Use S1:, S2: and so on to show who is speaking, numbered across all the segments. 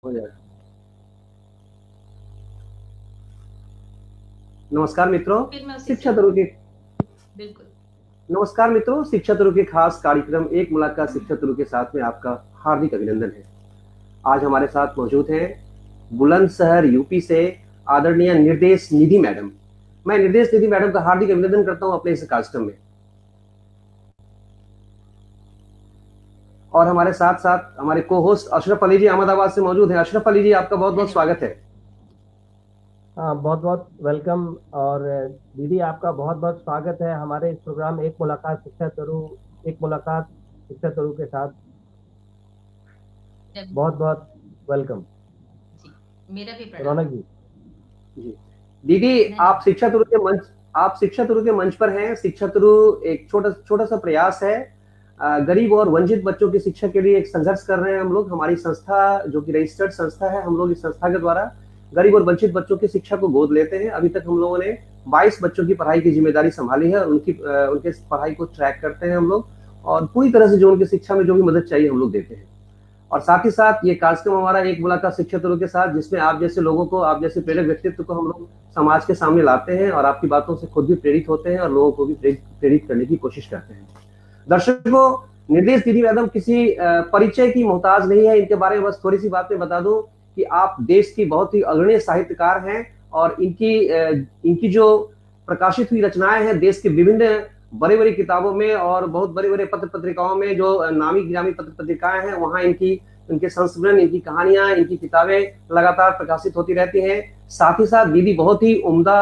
S1: हो जाएगा। नमस्कार मित्रों।
S2: फिर मैं उसी से
S1: शिक्षा गुरु के
S2: बिल्कुल।
S1: नमस्कार मित्रों, शिक्षा गुरु के खास कार्यक्रम एक मुलाकात शिक्षा गुरु के साथ में आपका हार्दिक अभिनंदन है। आज हमारे साथ मौजूद हैं बुलंदशहर यूपी से आदरणीय निर्देश निधि मैडम। मैं निर्देश निधि मैडम का हार्दिक अभिनंदन करता हूं अपने इस कार्यक्रम में। और हमारे साथ साथ हमारे को होस्ट अशरफ अली जी अहमदाबाद से मौजूद हैं। अशरफ अली जी, आपका बहुत बहुत
S2: धन्यवाद।
S1: स्वागत है।
S3: हाँ, बहुत बहुत वेलकम। और दीदी, आपका बहुत बहुत स्वागत है हमारे इस प्रोग्राम एक मुलाकात शिक्षा तरू के साथ। बहुत
S2: धन्यवाद।
S3: बहुत वेलकम।
S2: जी, मेरा भी प्रणाम।
S3: रौनक जी।
S1: जी दीदी,
S2: धन्यवाद।
S1: आप शिक्षा गुरु के मंच पर हैं। शिक्षा गुरु एक छोटा छोटा सा प्रयास है। गरीब और वंचित बच्चों की शिक्षा के लिए एक संघर्ष कर रहे हैं हम लोग। हमारी संस्था जो कि रजिस्टर्ड संस्था है, हम लोग इस संस्था के द्वारा गरीब और वंचित बच्चों की शिक्षा को गोद लेते हैं। अभी तक हम लोगों ने 22 बच्चों की पढ़ाई की जिम्मेदारी संभाली है और उनके पढ़ाई को ट्रैक करते हैं हम लोग। और पूरी तरह से जो उनकी शिक्षा में जो भी मदद चाहिए हम लोग देते हैं। और साथ ही साथ ये कार्यक्रम हमारा एक मुलाकात शिक्षा गुरु के साथ, जिसमें आप जैसे लोगों को, आप जैसे
S2: जी।
S1: प्रेरक व्यक्तित्व को हम लोग समाज के सामने लाते हैं और आपकी बातों से खुद भी प्रेरित होते हैं और लोगों को भी प्रेरित करने की कोशिश करते हैं। दर्शकों, निर्देश दीदी मैडम किसी परिचय की मोहताज नहीं है। इनके बारे में बस थोड़ी सी बातें बता दूं कि आप देश की बहुत ही अग्रणी साहित्यकार हैं और इनकी जो प्रकाशित हुई रचनाएं हैं देश के विभिन्न बड़ी बड़ी किताबों में और बहुत बड़े बड़े पत्र पत्रिकाओं में, जो नामी गिरामी पत्र पत्रिकाएं हैं, वहां इनके संस्मरण, इनकी कहानियां, इनकी किताबें लगातार प्रकाशित होती रहती हैं। साथ ही साथ दीदी बहुत ही उम्दा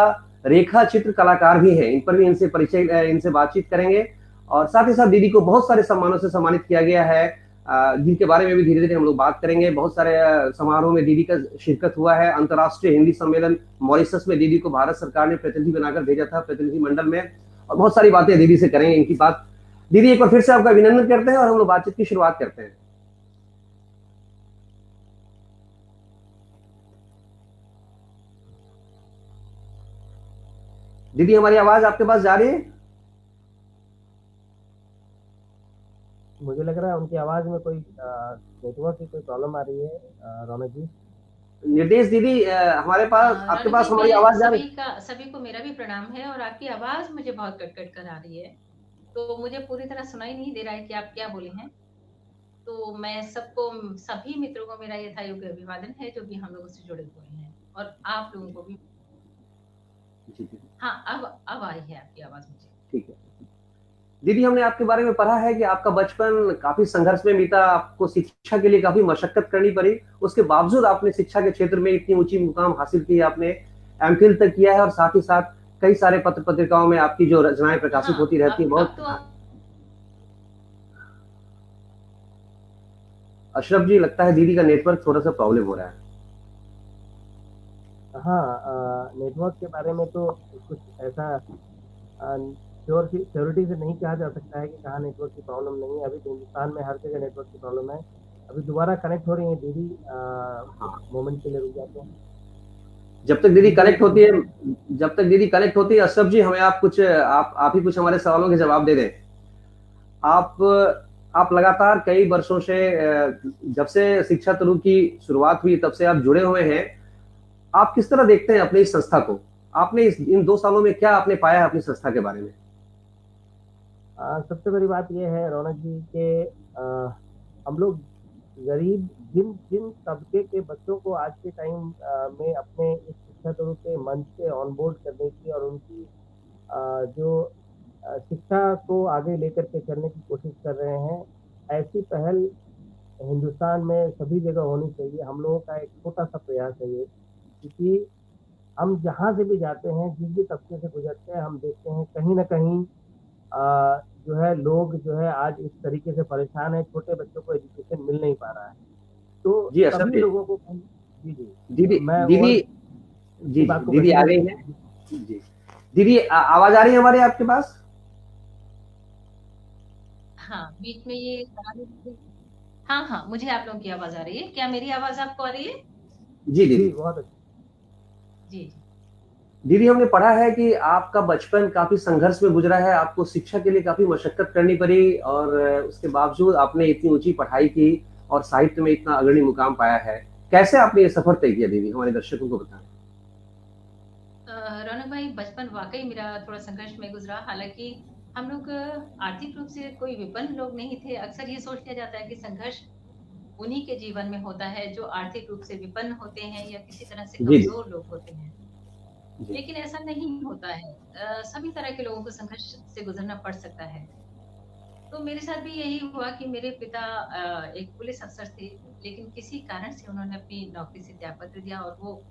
S1: रेखा चित्र कलाकार भी हैं। इन पर भी इनसे बातचीत करेंगे। और साथ ही साथ दीदी को बहुत सारे सम्मानों से सम्मानित किया गया है, जिनके बारे में भी धीरे धीरे हम लोग बात करेंगे। बहुत सारे समारोह में दीदी का शिरकत हुआ है। अंतर्राष्ट्रीय हिंदी सम्मेलन मॉरिशस में दीदी को भारत सरकार ने प्रतिनिधि बनाकर भेजा था, प्रतिनिधि मंडल में। और बहुत सारी बातें दीदी से करेंगे इनकी बात। दीदी, एक बार फिर से आपका अभिनंदन करते हैं और हम लोग बातचीत की शुरुआत करते हैं। दीदी, हमारी आवाज आपके पास जा रही है?
S3: मुझे लग रहा है उनकी आवाज में कोई नेटवर्क की कोई प्रॉब्लम आ रही है। रौनक जी।
S1: निर्देश दीदी, हमारे पास, आपके
S2: रौनक
S1: पास
S2: जी,
S1: हमारी
S2: मैं
S1: आवाज जा रही
S2: सभी को मेरा भी प्रणाम है और आपकी आवाज मुझे बहुत कट-कट कर आ रही है। तो मुझे पूरी तरह सुनाई नहीं दे रहा है कि आप क्या बोले हैं। तो मैं सभी मित्रों को मेरा यथायोग्य अभिवादन है जो भी हम लोगों से जुड़े हुए हैं और आप लोगों को भी।
S1: जी जी,
S2: हाँ, अब आई है आपकी आवाज मुझे।
S1: ठीक है। दीदी, हमने आपके बारे में पढ़ा है कि आपका बचपन काफी संघर्ष में बीता। आपको शिक्षा के लिए काफी मशक्कत करनी पड़ी। उसके बावजूद आपने शिक्षा के क्षेत्र में इतनी ऊंची मुकाम हासिल की। आपने एमफिल तक किया है और साथ ही साथ कई सारे पत्र पत्रिकाओं में आपकी जो रचनाएं प्रकाशित होती
S2: हाँ,
S1: रहती है।
S2: अब
S1: बहुत।
S2: तो
S1: अशरफ जी, लगता है दीदी का नेटवर्क थोड़ा सा प्रॉब्लम हो रहा है।
S3: हाँ, नेटवर्क के बारे में तो कुछ ऐसा श्योरिटी से नहीं कहा जा सकता है कि कहाँ नेटवर्क की प्रॉब्लम नहीं है। अभी तो हिंदुस्तान में हर जगह नेटवर्क की प्रॉब्लम है। अभी दोबारा कनेक्ट हो रही है दीदी।
S1: हाँ,
S3: एक मोमेंट के लिए रुक जाते हैं।
S1: जब तक दीदी
S3: दीदी
S1: कनेक्ट होती है जब तक दीदी कनेक्ट होती है, अशरफ जी, हमें आप ही कुछ हमारे सवालों के जवाब दे दें। आप आप लगातार कई वर्षों से, जब से शिक्षा तनु की शुरुआत हुई तब से आप जुड़े हुए हैं। आप किस तरह देखते हैं अपनी इस संस्था को? आपने इन 2 सालों में क्या आपने पाया है अपनी संस्था के बारे में?
S3: सबसे बड़ी बात यह है रौनक जी कि हम लोग गरीब जिन जिन तबके के बच्चों को आज के टाइम में अपने इस शिक्षा गुरु के मंच पे ऑन बोर्ड करने की और उनकी जो शिक्षा को आगे लेकर के चलने की कोशिश कर रहे हैं, ऐसी पहल हिंदुस्तान में सभी जगह होनी चाहिए। हम लोगों का एक छोटा सा प्रयास है ये, क्योंकि हम जहाँ से भी जाते हैं, जिस भी तबके से गुजरते हैं, हम देखते हैं कहीं ना कहीं जो है लोग जो है आज इस तरीके से परेशान है, छोटे बच्चों को एजुकेशन मिल नहीं पा रहा है। तो
S1: जी अशरफ
S3: सभी
S1: जी।
S3: लोगों को जी जी।
S1: दीदी
S3: मैं
S1: दीदी
S3: और
S1: जी
S3: इसी
S1: जी,
S3: बात को
S1: दीदी आ
S3: कंटिन्यू।
S1: गई है। जी दीदी, आवाज आ रही है हमारी आपके पास?
S2: हाँ, बीच में ये हाँ, हाँ, मुझे आप लोगों की आवाज आ रही है। क्या मेरी आवाज आपको आ रही है?
S1: जी
S3: जी,
S1: दीदी।
S3: बहुत अच्छा।
S2: जी, जी।
S1: दीदी, हमने पढ़ा है कि आपका बचपन काफी संघर्ष में गुजरा है। आपको शिक्षा के लिए काफी मशक्कत करनी पड़ी और उसके बावजूद आपने इतनी ऊंची पढ़ाई की और साहित्य में इतना अग्रणी मुकाम पाया है। कैसे आपने ये सफर तय किया दीदी, हमारे दर्शकों को बताएं।
S2: रौनक भाई, बचपन वाकई मेरा थोड़ा संघर्ष में गुजरा। हालांकि हम लोग आर्थिक रूप से कोई विपन्न लोग नहीं थे। अक्सर ये सोच लिया जाता है कि संघर्ष उन्हीं के जीवन में होता है जो आर्थिक रूप से विपन्न होते हैं या किसी तरह से
S1: जी
S2: कमजोर लोग होते हैं,
S1: जी
S2: लेकिन ऐसा नहीं होता है। सभी तरह के लोगों को संघर्ष से गुजरना पड़ सकता है। तो मेरे साथ भी यही हुआ कि मेरे पिता एक पुलिस अफसर थे, लेकिन किसी कारण से उन्होंने अपनी नौकरी से त्यागपत्र दिया और वो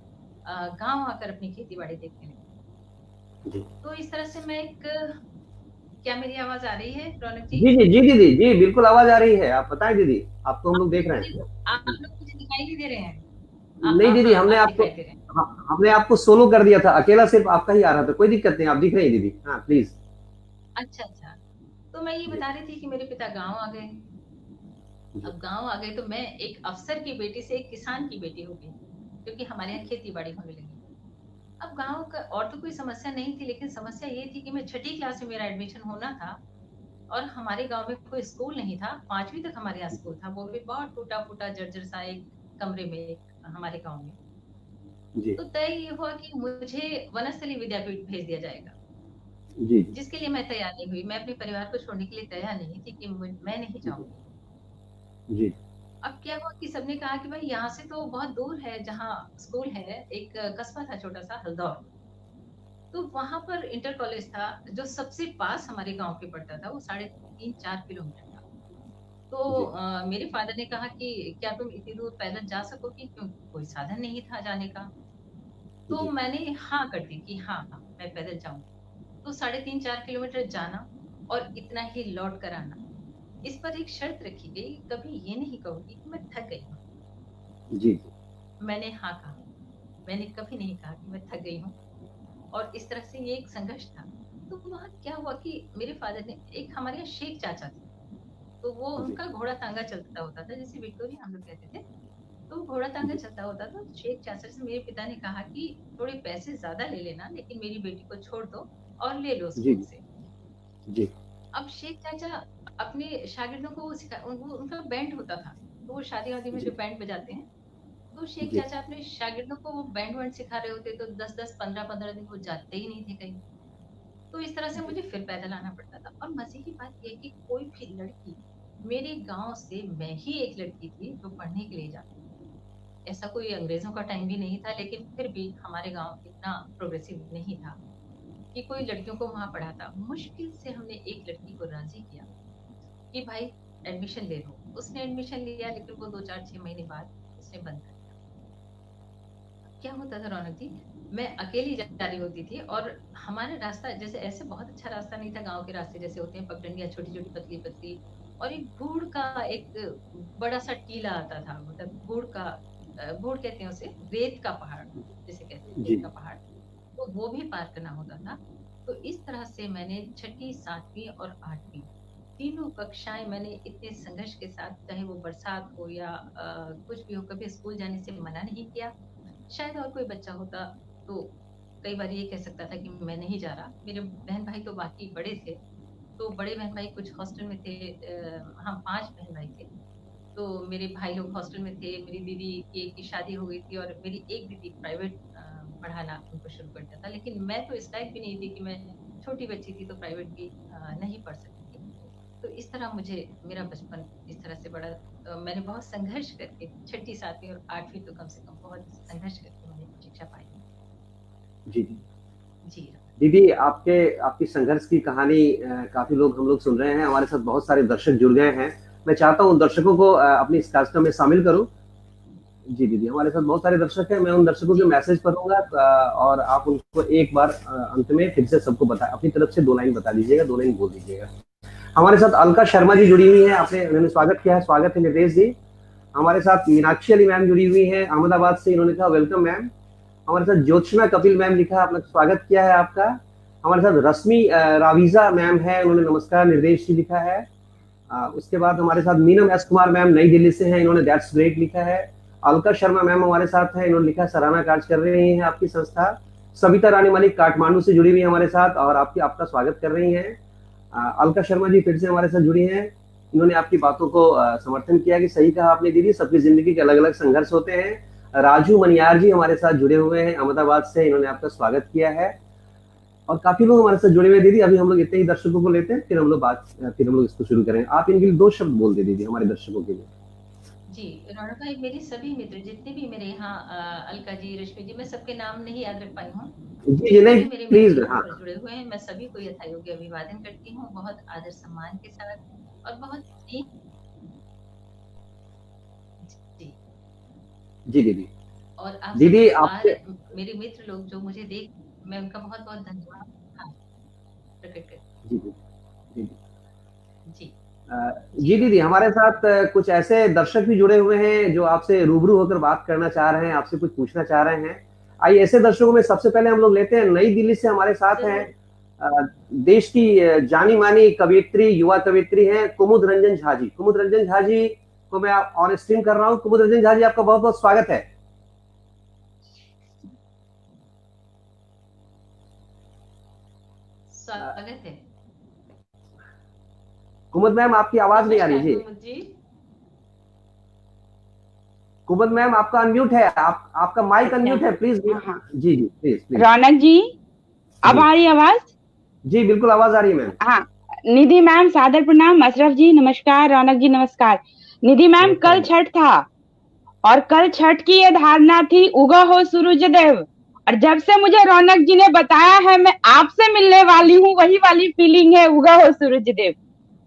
S2: गांव आकर अपनी खेती बाड़ी देखने लगे।
S1: जी
S2: तो इस तरह से मैं एक, क्या मेरी आवाज आ रही है रौनक जी?
S1: जी जी जी दीदी, जी बिल्कुल आवाज आ रही है, आप बताएं दीदी, आपको हम लोग देख रहे हैं।
S2: आप लोग मुझे दिखाई नहीं दे रहे हैं?
S1: नहीं दीदी,
S2: हाँ,
S1: हमने
S2: आप
S1: आपको,
S2: दिखाई दे रहे हैं।
S1: हमने आपको सोलो कर दिया था, अकेला सिर्फ आपका ही आ रहा था, कोई दिक्कत नहीं, आप दिख रही हैं दीदी, हाँ प्लीज।
S2: अच्छा अच्छा। तो मैं ये
S1: जी
S2: बता रही थी कि मेरे पिता गांव आ गए।
S1: जी
S2: अब गांव आ गए तो मैं एक अफसर की बेटी से एक किसान की बेटी हो गई, क्योंकि हमारे यहाँ खेती बाड़ी होने लगी। अब गांव का और तो कोई समस्या नहीं थी, लेकिन समस्या ये थी कि मैं छठी क्लास में मेरा एडमिशन होना था और हमारे गांव में कोई स्कूल नहीं था। 5वीं तक हमारे यहाँ स्कूल था, वो भी बहुत टूटा फूटा जर्जर सा एक कमरे में, हमारे गांव में।
S1: जी
S2: तो तय ये हुआ कि मुझे वनस्थली विद्यापीठ भेज दिया जाएगा,
S1: जी
S2: जिसके लिए मैं तैयार नहीं हुई। मैं अपने परिवार को छोड़ने के लिए तैयार नहीं थी कि मैं नहीं
S1: जी
S2: जाऊंगी।
S1: जी
S2: अब क्या हुआ कि सबने कहा कि भाई यहाँ से तो बहुत दूर है, जहाँ स्कूल है एक कस्बा था छोटा सा, हल्दौर। तो वहां पर इंटर कॉलेज था जो सबसे पास हमारे गांव के पड़ता था, वो 3.5-4 किलोमीटर था। तो
S1: जी
S2: मेरे फादर ने कहा कि क्या तुम इतनी दूर पैदल जा सकोगी, क्योंकि कोई साधन नहीं था जाने का। तो
S1: जी
S2: मैंने हाँ कर दी कि हाँ हाँ मैं पैदल जाऊंगी। तो 3.5-4 किलोमीटर जाना और इतना ही लौट कर आना। इस पर एक शर्त रखी गई, कभी ये नहीं कहूंगी कि मैं थक गई हूँ।
S1: जी
S2: मैंने हाँ कहा, मैंने कभी नहीं कहा कि मैं थक गई हूँ। और इस तरह से ये एक संघर्ष था। तो वहां क्या हुआ कि मेरे फादर ने, एक हमारे यहाँ शेख चाचा थे, तो वो
S1: जी
S2: उनका घोड़ा तांगा चलता होता था, जैसे विक्टोरिया हम लोग कहते थे। तो घोड़ा तांगा
S1: जी
S2: चलता होता था। शेख चाचा से मेरे पिता ने कहा कि थोड़े पैसे ज्यादा ले लेना, लेकिन मेरी बेटी को छोड़ दो और ले लो
S1: जी
S2: स्कूल से।
S1: जी
S2: अब शेख चाचा अपने शागिर्दों को वो उनका बैंड होता था, तो वो शादी वादी में जो
S1: जी
S2: बैंड बजाते हैं, तो शेख
S1: जी
S2: चाचा अपने शागिर्दों को वो बैंड वैंड सिखा रहे होते, तो 10-10 15-15 दिन वो जाते ही नहीं थे कहीं। तो इस तरह से मुझे फिर पैदल आना पड़ता था। और मजे की बात यह है कि कोई भी लड़की, मेरे गांव से मैं ही एक लड़की थी जो पढ़ने के लिए जाती थी। ऐसा कोई अंग्रेजों का टाइम भी नहीं था, लेकिन फिर भी हमारे गांव इतना प्रोग्रेसिव नहीं था कि कोई लड़कियों को वहां पढ़ाता। मुश्किल से हमने एक लड़की को राजी किया कि भाई एडमिशन ले लो। उसने एडमिशन लिया, लेकिन वो 2-4-6 महीने बाद उसने बंद कर दिया। क्या होता था रौनक जी, मैं अकेली जा रही होती थी और हमारा रास्ता जैसे ऐसे बहुत अच्छा रास्ता नहीं था, गांव के रास्ते जैसे होते हैं, पगडंडियां छोटी छोटी पतली पतली, और एक भूड़ का एक बड़ा सा टीला आता था, मतलब भूड़ का, भूड़ कहते हैं उसे, रेत का पहाड़ जिसे कहते हैं, रेत
S1: जी
S2: का पहाड़। तो वो भी पार करना होता था। तो इस तरह से मैंने छठी, 7वीं और 8वीं तीनों कक्षाएं मैंने इतने संघर्ष के साथ, चाहे वो बरसात हो या कुछ भी हो, कभी स्कूल जाने से मना नहीं किया। शायद और कोई बच्चा होता तो कई बार ये कह सकता था कि मैं नहीं जा रहा। मेरे बहन भाई तो बाकी बड़े थे, तो बड़े बहन भाई कुछ हॉस्टल में थे। हम 5 बहन भाई थे। तो मेरे भाई लोग हॉस्टल में थे, मेरी दीदी की एक की शादी हो गई थी और मेरी एक दीदी प्राइवेट पढ़ाना उनको शुरू कर दिया था। लेकिन मैं तो इस लायक भी नहीं थी कि मैं, छोटी बच्ची थी तो प्राइवेट भी नहीं पढ़ सकती थी। तो इस तरह मुझे मेरा बचपन इस तरह से बड़ा। मैंने बहुत संघर्ष करके छठी, 7वीं और 8वीं तो कम से कम बहुत संघर्ष करके मैंने शिक्षा पाई।
S1: जी जी
S2: जी।
S1: दीदी, आपके आपकी संघर्ष की कहानी काफी लोग, हम लोग सुन रहे हैं, हमारे साथ बहुत सारे दर्शक जुड़ गए हैं। मैं चाहता हूँ उन दर्शकों को अपनी इस कार्यक्रम में शामिल करूं। जी दीदी, हमारे साथ बहुत सारे दर्शक हैं, मैं उन दर्शकों के
S2: जी।
S1: मैसेज पढ़ूंगा और आप उनको एक बार अंत में फिर से सबको बता, अपनी तरफ से 2 लाइन बता दीजिएगा, 2 लाइन बोल दीजिएगा। हमारे साथ अलका शर्मा जी जुड़ी हुई है, आपने, उन्होंने स्वागत किया है, स्वागत है निर्देश जी। हमारे साथ मीनाक्षी अली मैम जुड़ी हुई है अहमदाबाद से, इन्होंने कहा वेलकम मैम। हमारे साथ ज्योत्सना कपिल मैम लिखा, आपने स्वागत किया है आपका। हमारे साथ रश्मि रावीजा मैम है, उन्होंने नमस्कार निर्देश जी लिखा है। उसके बाद हमारे साथ मीनम एस कुमार मैम नई दिल्ली से हैं, इन्होंने दैट्स ग्रेट लिखा है। अलका शर्मा मैम हमारे साथ है, इन्होंने लिखा सराहना कार्य कर रही हैं आपकी संस्था। सविता रानी मलिक काठमांडू से जुड़ी हुई है हमारे साथ और आपका स्वागत कर रही हैं। अलका शर्मा जी फिर से हमारे साथ जुड़ी हैं। इन्होंने आपकी बातों को समर्थन किया कि सही कहा आपने दीदी, सबकी जिंदगी के अलग अलग संघर्ष होते हैं। राजू मनियार जी हमारे साथ जुड़े हुए हैं अहमदाबाद से, इन्होंने आपका स्वागत किया है और काफी लोग हमारे साथ जुड़े हुए हैं दीदी। अभी हम लोग इतने ही दर्शकों को लेते हैं, फिर हम लोग इसको शुरू करेंगे। आप इनके लिए 2 शब्द बोल दे दीदी हमारे दर्शकों के लिए।
S2: जी रौनक भाई, मेरी सभी मित्र जितने भी मेरे यहाँ अलका जी, रश्मि जी, मैं सबके नाम नहीं याद रख पाई हूँ।
S1: जी नहीं,
S2: मेरे
S1: प्लीज।
S2: मित्र
S1: हाँ,
S2: पर जुड़े हुए हैं, मैं सभी को यथायोग्य अभिवादन करती हूँ, बहुत आदर सम्मान के साथ और बहुत जी
S1: जी दीदी।
S2: और आप
S1: दीदी
S2: सब
S1: आपसे
S2: मेरे मित्र लोग जो मुझे देख, मैं उनका बहुत बहुत धन्यवाद प्रकट करती
S1: जी जी
S2: हूँ।
S1: जी दीदी, हमारे साथ कुछ ऐसे दर्शक भी जुड़े हुए हैं जो आपसे रूबरू होकर बात करना चाह रहे हैं, आपसे कुछ पूछना चाह रहे हैं। आइए ऐसे दर्शकों में सबसे पहले हम लोग लेते हैं, नई दिल्ली से हमारे साथ हैं देश की जानी मानी कवियत्री, युवा कवियत्री हैं कुमुद रंजन झा जी। कुमुद रंजन झा जी को मैं ऑन स्ट्रीम कर रहा हूँ। कुमुद रंजन झा जी, आपका बहुत बहुत स्वागत है।
S2: स्वागत है।
S1: कुमुद मैम, आपकी आवाज नहीं आ रही जी। कुमुद मैम, आपका अनम्यूट है, आपका माइक अनम्यूट है, प्लीज। जी जी प्लीज।
S4: रौनक जी, अब आ रही आवाज?
S1: जी बिल्कुल आवाज आ रही है मैम।
S4: हाँ, निधि मैम सादर प्रणाम। अशरफ जी नमस्कार, रौनक जी नमस्कार। निधि मैम, कल छठ था और कल छठ की ये धारणा थी, उगा हो सूरज देव। और जब से मुझे रौनक जी ने बताया है मैं आपसे मिलने वाली हूँ, वही वाली फीलिंग है, उगा हो सूरज देव।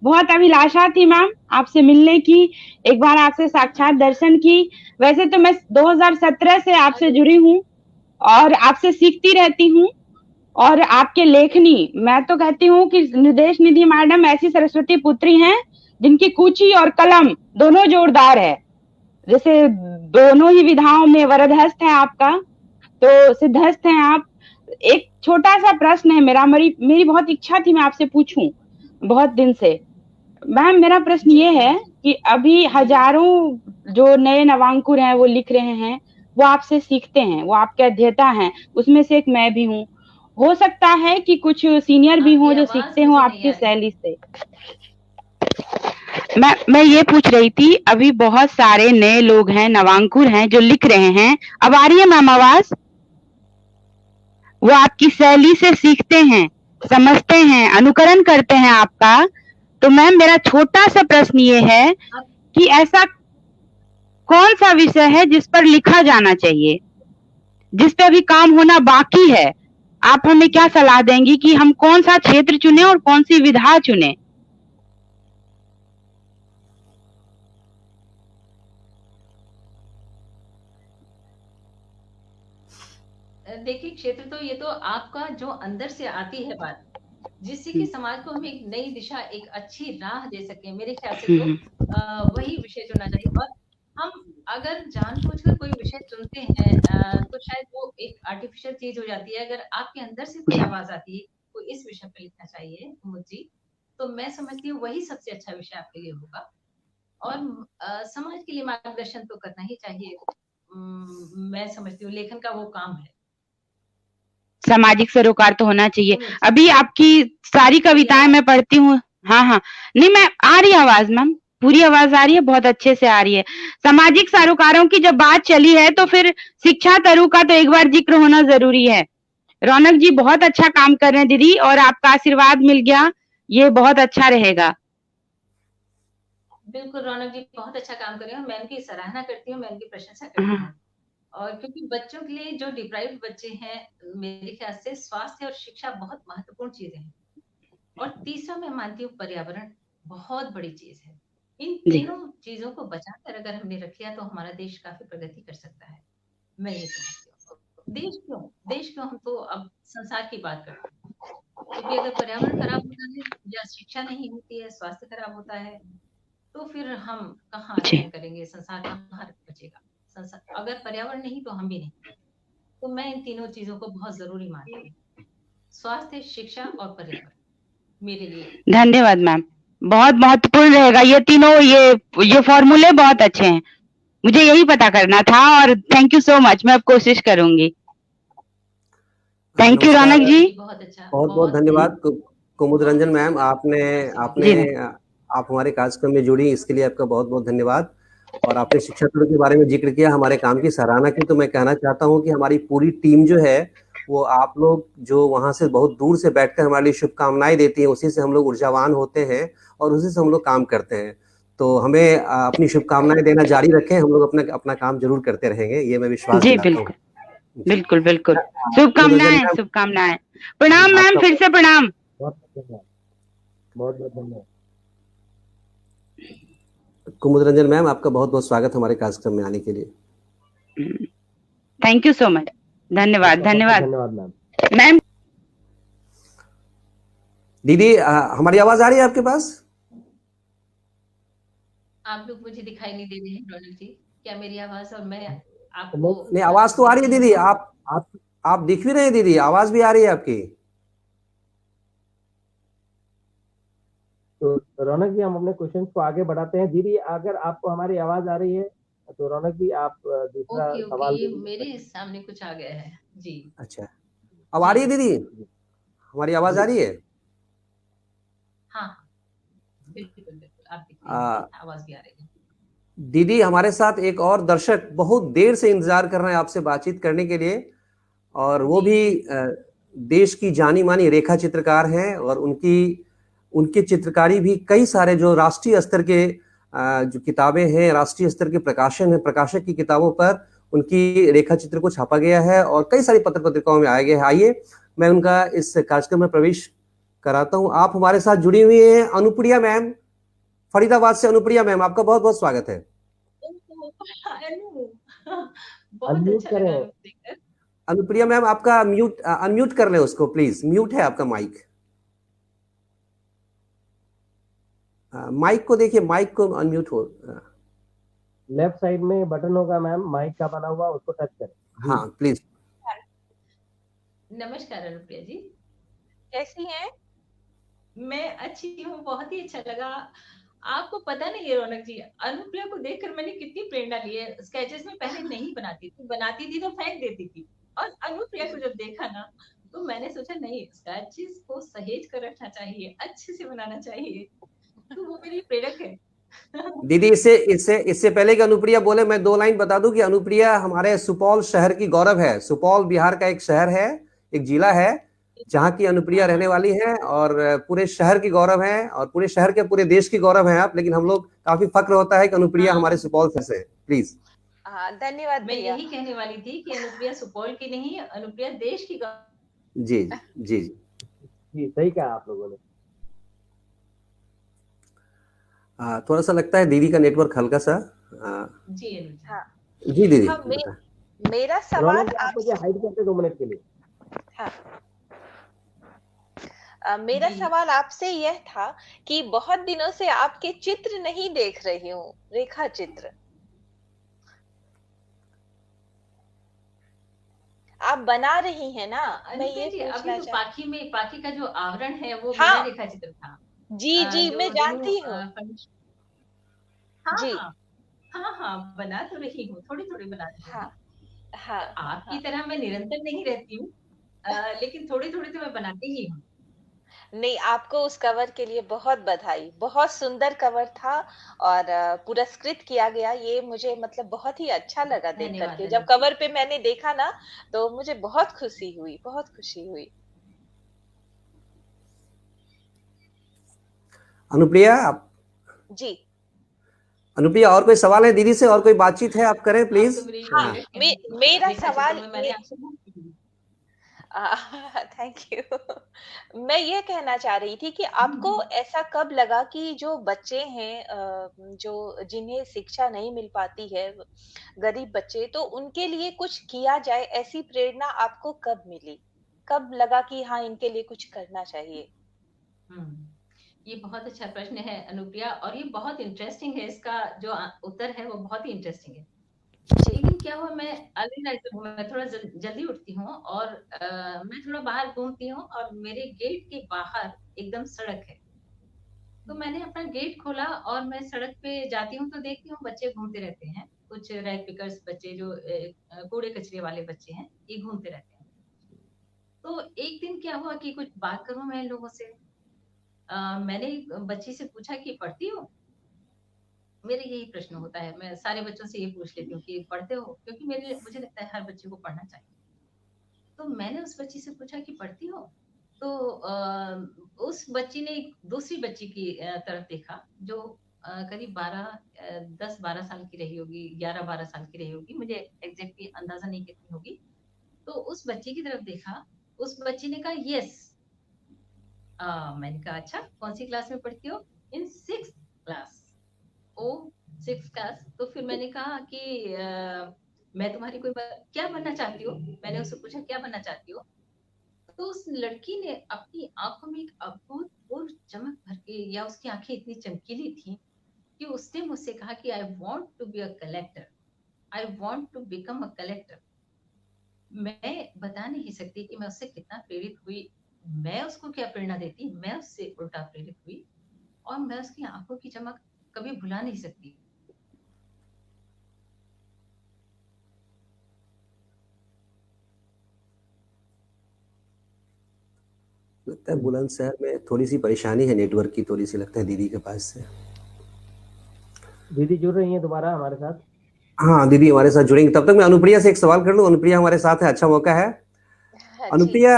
S4: बहुत अभिलाषा थी मैम आपसे मिलने की, एक बार आपसे साक्षात दर्शन की। वैसे तो मैं 2017 से आपसे जुड़ी हूँ और आपसे सीखती रहती हूँ। और आपके लेखनी, मैं तो कहती हूँ कि निर्देश निधि मैडम ऐसी सरस्वती पुत्री हैं जिनकी कूची और कलम दोनों जोरदार है। जैसे दोनों ही विधाओं में वरदहस्त है आपका, तो सिद्धहस्त हैं आप। एक छोटा सा प्रश्न है मेरा, मेरी बहुत इच्छा थी मैं आपसे पूछूं बहुत दिन से। मैम, मेरा प्रश्न ये है कि अभी हजारों जो नए नवांकुर हैं वो लिख रहे हैं, वो आपसे सीखते हैं, वो आपके अध्येता हैं, उसमें से एक मैं भी हूँ। हो सकता है कि कुछ सीनियर भी हों जो सीखते हो आपकी शैली से। मैं ये पूछ रही थी, अभी बहुत सारे नए लोग हैं, नवांकुर हैं जो लिख रहे हैं। अब आ रही है मैम आवाज? वो आपकी शैली से सीखते हैं, समझते हैं, अनुकरण करते हैं आपका। तो मैम, मेरा छोटा सा प्रश्न ये है कि ऐसा कौन सा विषय है जिस पर लिखा जाना चाहिए, जिस पे अभी काम होना बाकी है? आप हमें क्या सलाह देंगी कि हम कौन सा क्षेत्र चुने और कौन सी विधा चुने?
S2: देखिए, क्षेत्र तो ये तो आपका जो अंदर से आती है बात, जिससे कि समाज को हम एक नई दिशा, एक अच्छी राह दे सके, मेरे ख्याल से तो वही विषय चुनना चाहिए। और हम अगर जानबूझकर कोई विषय चुनते हैं तो शायद वो एक आर्टिफिशियल चीज हो जाती है। अगर आपके अंदर से कोई आवाज आती है तो इस विषय पर लिखना चाहिए मुझे, तो मैं समझती हूँ वही सबसे अच्छा विषय आपके लिए होगा। और समाज के लिए मार्गदर्शन तो करना ही चाहिए। मैं समझती हूँ लेखन का वो काम है।
S4: सामाजिक सरोकार तो होना चाहिए। अभी आपकी सारी कविताएं मैं पढ़ती हूँ। हाँ, नहीं, मैं आ रही है आवाज मैम, पूरी आवाज आ रही है, बहुत अच्छे से आ रही है। सामाजिक सरोकारों की जब बात चली है तो फिर शिक्षा तरु का तो एक बार जिक्र होना जरूरी है। रौनक जी बहुत अच्छा काम कर रहे हैं दीदी, और आपका आशीर्वाद मिल गया, ये बहुत अच्छा रहेगा।
S2: बिल्कुल रौनक जी बहुत अच्छा काम कर रहे हैं, मैं उनकी सराहना करती हूँ, मैं उनकी प्रशंसा करती हूँ। और क्योंकि बच्चों के लिए, जो डिप्राइव्ड बच्चे हैं, मेरे ख्याल से स्वास्थ्य और शिक्षा बहुत महत्वपूर्ण चीजें हैं। और तीसरा मैं मानती हूँ पर्यावरण बहुत बड़ी चीज है। इन तीनों चीजों को बचाकर अगर हमने रख लिया तो हमारा देश काफी प्रगति कर सकता है, मैं ये समझती हूँ। देश क्यों, हम तो अब संसार की बात करते हैं। क्योंकि अगर पर्यावरण खराब होता है या शिक्षा नहीं होती है, स्वास्थ्य खराब होता है, तो फिर हम कहाँ रहन करेंगे, संसार कहाँ बचेगा। अगर पर्यावरण नहीं तो हम भी नहीं। तो मैं इन तीनों चीजों को बहुत जरूरी मानती हूँ, स्वास्थ्य, शिक्षा और पर्यावरण मेरे लिए।
S4: धन्यवाद मैम, बहुत महत्वपूर्ण रहेगा ये तीनों, ये फॉर्मूले बहुत अच्छे हैं, मुझे यही पता करना था। और थैंक यू सो मच, मैं अब कोशिश करूंगी। थैंक यू रौनक जी,
S2: बहुत अच्छा,
S1: बहुत बहुत धन्यवाद कुमुद रंजन मैम। आपने आप हमारे कार्यक्रम में जुड़ी, इसके लिए आपका बहुत बहुत धन्यवाद। और आपने शिक्षा तंत्र के बारे में जिक्र किया, हमारे काम की सराहना की, तो मैं कहना चाहता हूँ कि हमारी पूरी टीम जो है वो आप लोग जो वहाँ से बहुत दूर से बैठकर हमारे लिए शुभकामनाएं देती हैं, उसी से हम लोग ऊर्जावान होते हैं और उसी से हम लोग काम करते हैं। तो हमें अपनी शुभकामनाएं देना जारी रखें, हम लोग अपना अपना काम जरूर करते रहेंगे, ये मैं विश्वास
S4: जी
S1: दिलाता हूँ।
S4: बिल्कुल बिल्कुल बिल्कुल,
S1: कुमुद रंजन
S4: शुभकामनाएं
S1: मैम,
S4: शुभकामनाएं। प्रणाम मैम,
S1: आपका
S4: फिर से प्रणाम।
S3: बहुत धन्यवाद, बहुत बहुत धन्यवाद।
S1: कुमुद रंजन मैम, आपका बहुत बहुत स्वागत हमारे कार्यक्रम में आने के लिए।
S4: थैंक यू सो मच, धन्यवाद धन्यवाद
S3: धन्यवाद मैम।
S4: मैम।
S1: दीदी, हमारी आवाज आ रही है आपके पास?
S2: आप लोग मुझे दिखाई नहीं दे रहे हैं रौनक जी, क्या मेरी आवाज और मैं आपको?
S1: नहीं, आवाज तो आ रही है दीदी, आप दिख भी रहे हैं दीदी, आवाज भी आ रही है आपकी।
S3: तो रौनक जी, हम अपने क्वेश्चंस को आगे बढ़ाते हैं। दीदी, अगर आपको हमारी आवाज आ रही है तो रौनक जी आप दूसरा
S2: ओके
S3: सवाल
S2: ये
S3: दीजिए।
S2: मेरे सामने कुछ आ गया है जी।
S1: अच्छा, अब आ रही है दीदी, हमारी आवाज आ रही है?
S2: हाँ बिल्कुल बिल्कुल, आप दिख रही हैं, आवाज भी आ रही है।
S1: दीदी, हमारे साथ एक और दर्शक बहुत देर से इंतजार कर रहे हैं आपसे बातचीत करने के लिए, और वो भी देश की जानी मानी रेखा चित्रकार हैं, और उनकी चित्रकारी भी कई सारे जो राष्ट्रीय स्तर के जो किताबें हैं, राष्ट्रीय स्तर के प्रकाशन है, प्रकाशक की किताबों पर उनकी रेखा चित्र को छापा गया है और कई सारी पत्र पत्रिकाओं में आया गया है। आइए मैं उनका इस कार्यक्रम में प्रवेश कराता हूं। आप हमारे साथ जुड़ी हुई हैं अनुप्रिया मैम, फरीदाबाद से। अनुप्रिया मैम, आपका बहुत बहुत स्वागत है।
S2: बहुत
S3: अनम्यूट
S2: अच्छा लगा
S3: करें।
S2: आपको देखकर।
S1: अनुप्रिया मैम, आपका अनम्यूट कर लें उसको प्लीज, म्यूट है आपका माइक। माइक को देखिए, माइक को अनम्यूट हो।
S3: लेफ्ट साइड में बटन होगा मैम, माइक का बना हुआ, उसको टच करें।
S1: हाँ प्लीज।
S2: नमस्कार अनुप्रिया जी, कैसी हैं? मैं अच्छी हूँ, बहुत ही अच्छा लगा। आपको पता नहीं है रौनक जी, अनुप्रिया को देखकर मैंने कितनी प्रेरणा ली है। स्केचेस में पहले नहीं बनाती थी तो फेंक देती थी, और अनुप्रिया को जब देखा ना तो मैंने सोचा नहीं, स्केचेस को सहेज कर रखना चाहिए, अच्छे से बनाना चाहिए, तो वो मेरी प्रेरक है।
S1: दीदी, इससे इससे इससे पहले कि अनुप्रिया बोले, मैं 2 लाइन बता दूं कि अनुप्रिया हमारे सुपौल शहर की गौरव है। सुपौल बिहार का एक शहर है, एक जिला है, जहां की अनुप्रिया रहने वाली है, और पूरे शहर की गौरव है, और पूरे शहर के पूरे देश की गौरव है आप। लेकिन हम लोग काफी फक्र होता है कि अनुप्रिया हमारे सुपौल शहर से है। प्लीज।
S5: हाँ, धन्यवाद
S2: मैं
S5: भैया।
S2: यही कहने वाली थी कि अनुप्रिया सुपौल की नहीं, अनुप्रिया देश की
S1: जी जी जी
S3: जी, सही कहा आप लोगों ने।
S1: थोड़ा सा लगता है दीदी का नेटवर्क हल्का सा।
S2: जी अनुजा।
S5: हाँ
S1: जी दीदी।
S5: हाँ, मेरा सवाल
S3: रौनक जी, आप मुझे हाइड करते 2 मिनट के लिए।
S5: हाँ मेरा
S2: जी।
S5: सवाल आपसे यह था कि बहुत दिनों से आपके चित्र नहीं देख रही हूँ, रेखा चित्र। आप बना रही हैं ना? मैं
S2: अनुप्रिया
S5: ये
S2: जी, अभी
S5: पूछना
S2: तो
S5: चाह
S2: पाखी का जो आवरण है वो मेरा
S5: हाँ
S2: रेखा चित्र था।
S5: जी जी, मैं
S2: जो दोनों
S5: जानती हूँ।
S2: हाँ
S5: जी
S2: हाँ हाँ हाँ, बना तो रही हूँ, थोड़ी थोड़ी बना रही
S5: हाँ
S2: हूँ।
S5: हाँ
S2: तो आपकी
S5: हाँ।
S2: तरह मैं निरंतर नहीं रहती हूँ, लेकिन थोड़ी थोड़ी तो मैं बनाती ही हूँ।
S5: नहीं, आपको उस कवर के लिए बहुत बधाई। बहुत सुंदर कवर था और पुरस्कृत किया गया। ये मुझे मतलब बहुत ही अच्छा लगा देख
S2: धन्यवाद
S5: करके। जब
S2: अनुप्रिया।
S5: कवर पे मैंने देखा ना तो मुझे बहुत खुशी हुई, बहुत खुशी हुई।
S1: अनुप्रिया आप,
S5: जी
S1: अनुप्रिया और कोई सवाल है दीदी से, और कोई बातचीत है आप करें
S2: आप
S1: प्लीज।
S2: तो मेरी
S5: हाँ,
S2: फेवरेट हैं।
S5: मेरा
S2: रेखा चित्र
S5: सवाल
S2: में मैंने
S5: ये
S2: आपसे बहुत सीखी।
S5: Thank you. मैं ये कहना चाह रही थी कि आपको ऐसा कब लगा कि जो बच्चे हैं जो जिन्हें शिक्षा नहीं मिल पाती है, गरीब बच्चे, तो उनके लिए कुछ किया जाए, ऐसी प्रेरणा आपको कब मिली? कब लगा कि हाँ, इनके लिए कुछ करना चाहिए?
S2: ये बहुत अच्छा प्रश्न है अनुप्रिया, और ये बहुत इंटरेस्टिंग है। इसका जो उत्तर है वो बहुत ही इंटरेस्टिंग है।
S5: जी
S2: एक दिन क्या हुआ, मैं अर्ली राइजर हूँ, मैं थोड़ा जल्दी उठती हूँ, और मैं थोड़ा बाहर घूमती हूँ, और मेरे गेट के बाहर एकदम सड़क है। तो मैंने अपना गेट खोला और मैं सड़क पे जाती हूँ तो देखती हूँ बच्चे घूमते रहते हैं, कुछ रैग पिकर्स बच्चे, जो कूड़े कचरे वाले बच्चे हैं, ये घूमते रहते हैं। तो एक दिन क्या हुआ कि कुछ बात करूं मैं इन लोगों से, मैंने एक बच्ची से पूछा कि पढ़ती हो? मेरा यही प्रश्न होता है, मैं सारे बच्चों से ये पूछ लेती हूँ कि पढ़ते हो? क्योंकि मुझे लगता है हर बच्चे को पढ़ना चाहिए। तो मैंने उस बच्ची से पूछा कि पढ़ती हो? तो उस बच्ची ने एक दूसरी बच्ची की तरफ देखा जो करीब 10-12 साल की रही होगी, 11-12 साल की रही होगी, मुझे एग्जैक्टली अंदाजा नहीं कितनी होगी। तो उस बच्ची की तरफ देखा, उस बच्ची ने कहा यस। मैंने कहा अच्छा, कौन सी क्लास में पढ़ती हो? इन 6th क्लास। ओ 6th क्लास। तो फिर मैंने कहा कि मैं तुम्हारी क्या बनना चाहती हो? मैंने उससे पूछा क्या बनना चाहती हो? तो उस लड़की ने अपनी आंखों में एक अभूतपूर्व चमक भर के, या उसकी आंखें इतनी चमकीली थी कि उसने मुझसे कहा कि I want to be a collector, I want to become a collector. मैं बता नहीं सकती कि मैं उससे कितना प्रेरित हुई। मैं उसको क्या प्रेरणा देती, मैं उससे उल्टा प्रेरित हुई। और मैं उसकी आंखों की चमक कभी भुला नहीं सकती।
S1: लगता है बुलंदशहर में थोड़ी सी परेशानी है नेटवर्क की, थोड़ी सी लगता है दीदी के पास से।
S3: दीदी जुड़ रही हैं दोबारा हमारे साथ।
S1: हाँ, दीदी हमारे साथ जुड़ेंगे। तब तक मैं अनुप्रिया से एक सवाल कर लूं। अनुप्रिया हमारे साथ है, अच्छा मौका है।
S5: हाँ जी।
S1: अनुप्रिया,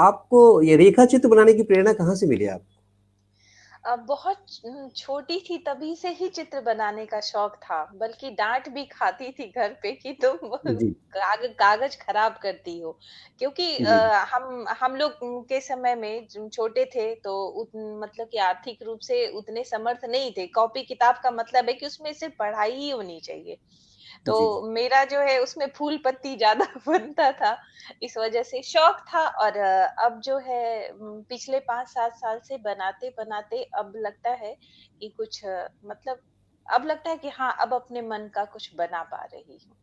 S1: आपको ये रेखा चित्र बनाने की प्रेरणा कहाँ से मिली आपको?
S5: बहुत छोटी थी तभी से ही चित्र बनाने का शौक था, बल्कि डाँट भी खाती थी घर पे कि तुम
S1: जी,
S5: कागज़ खराब करती हो। क्योंकि
S1: जी, जी,
S5: हम लोग के समय में छोटे थे तो मतलब कि आर्थिक रूप से उतने समर्थ नहीं थे। कॉपी किताब का मतलब है कि उसमें सिर्फ़ पढ़ाई ही होनी चाहिए। तो
S1: जी, जी।
S5: मेरा जो है उसमें फूल पत्ती ज़्यादा बनता था, इस वज़ह से शौक था। और अब जो है पिछले 5-7 साल से बनाते-बनाते अब लगता है कि कुछ मतलब अब लगता है कि हाँ, अब अपने मन का कुछ बना पा रही हूँ।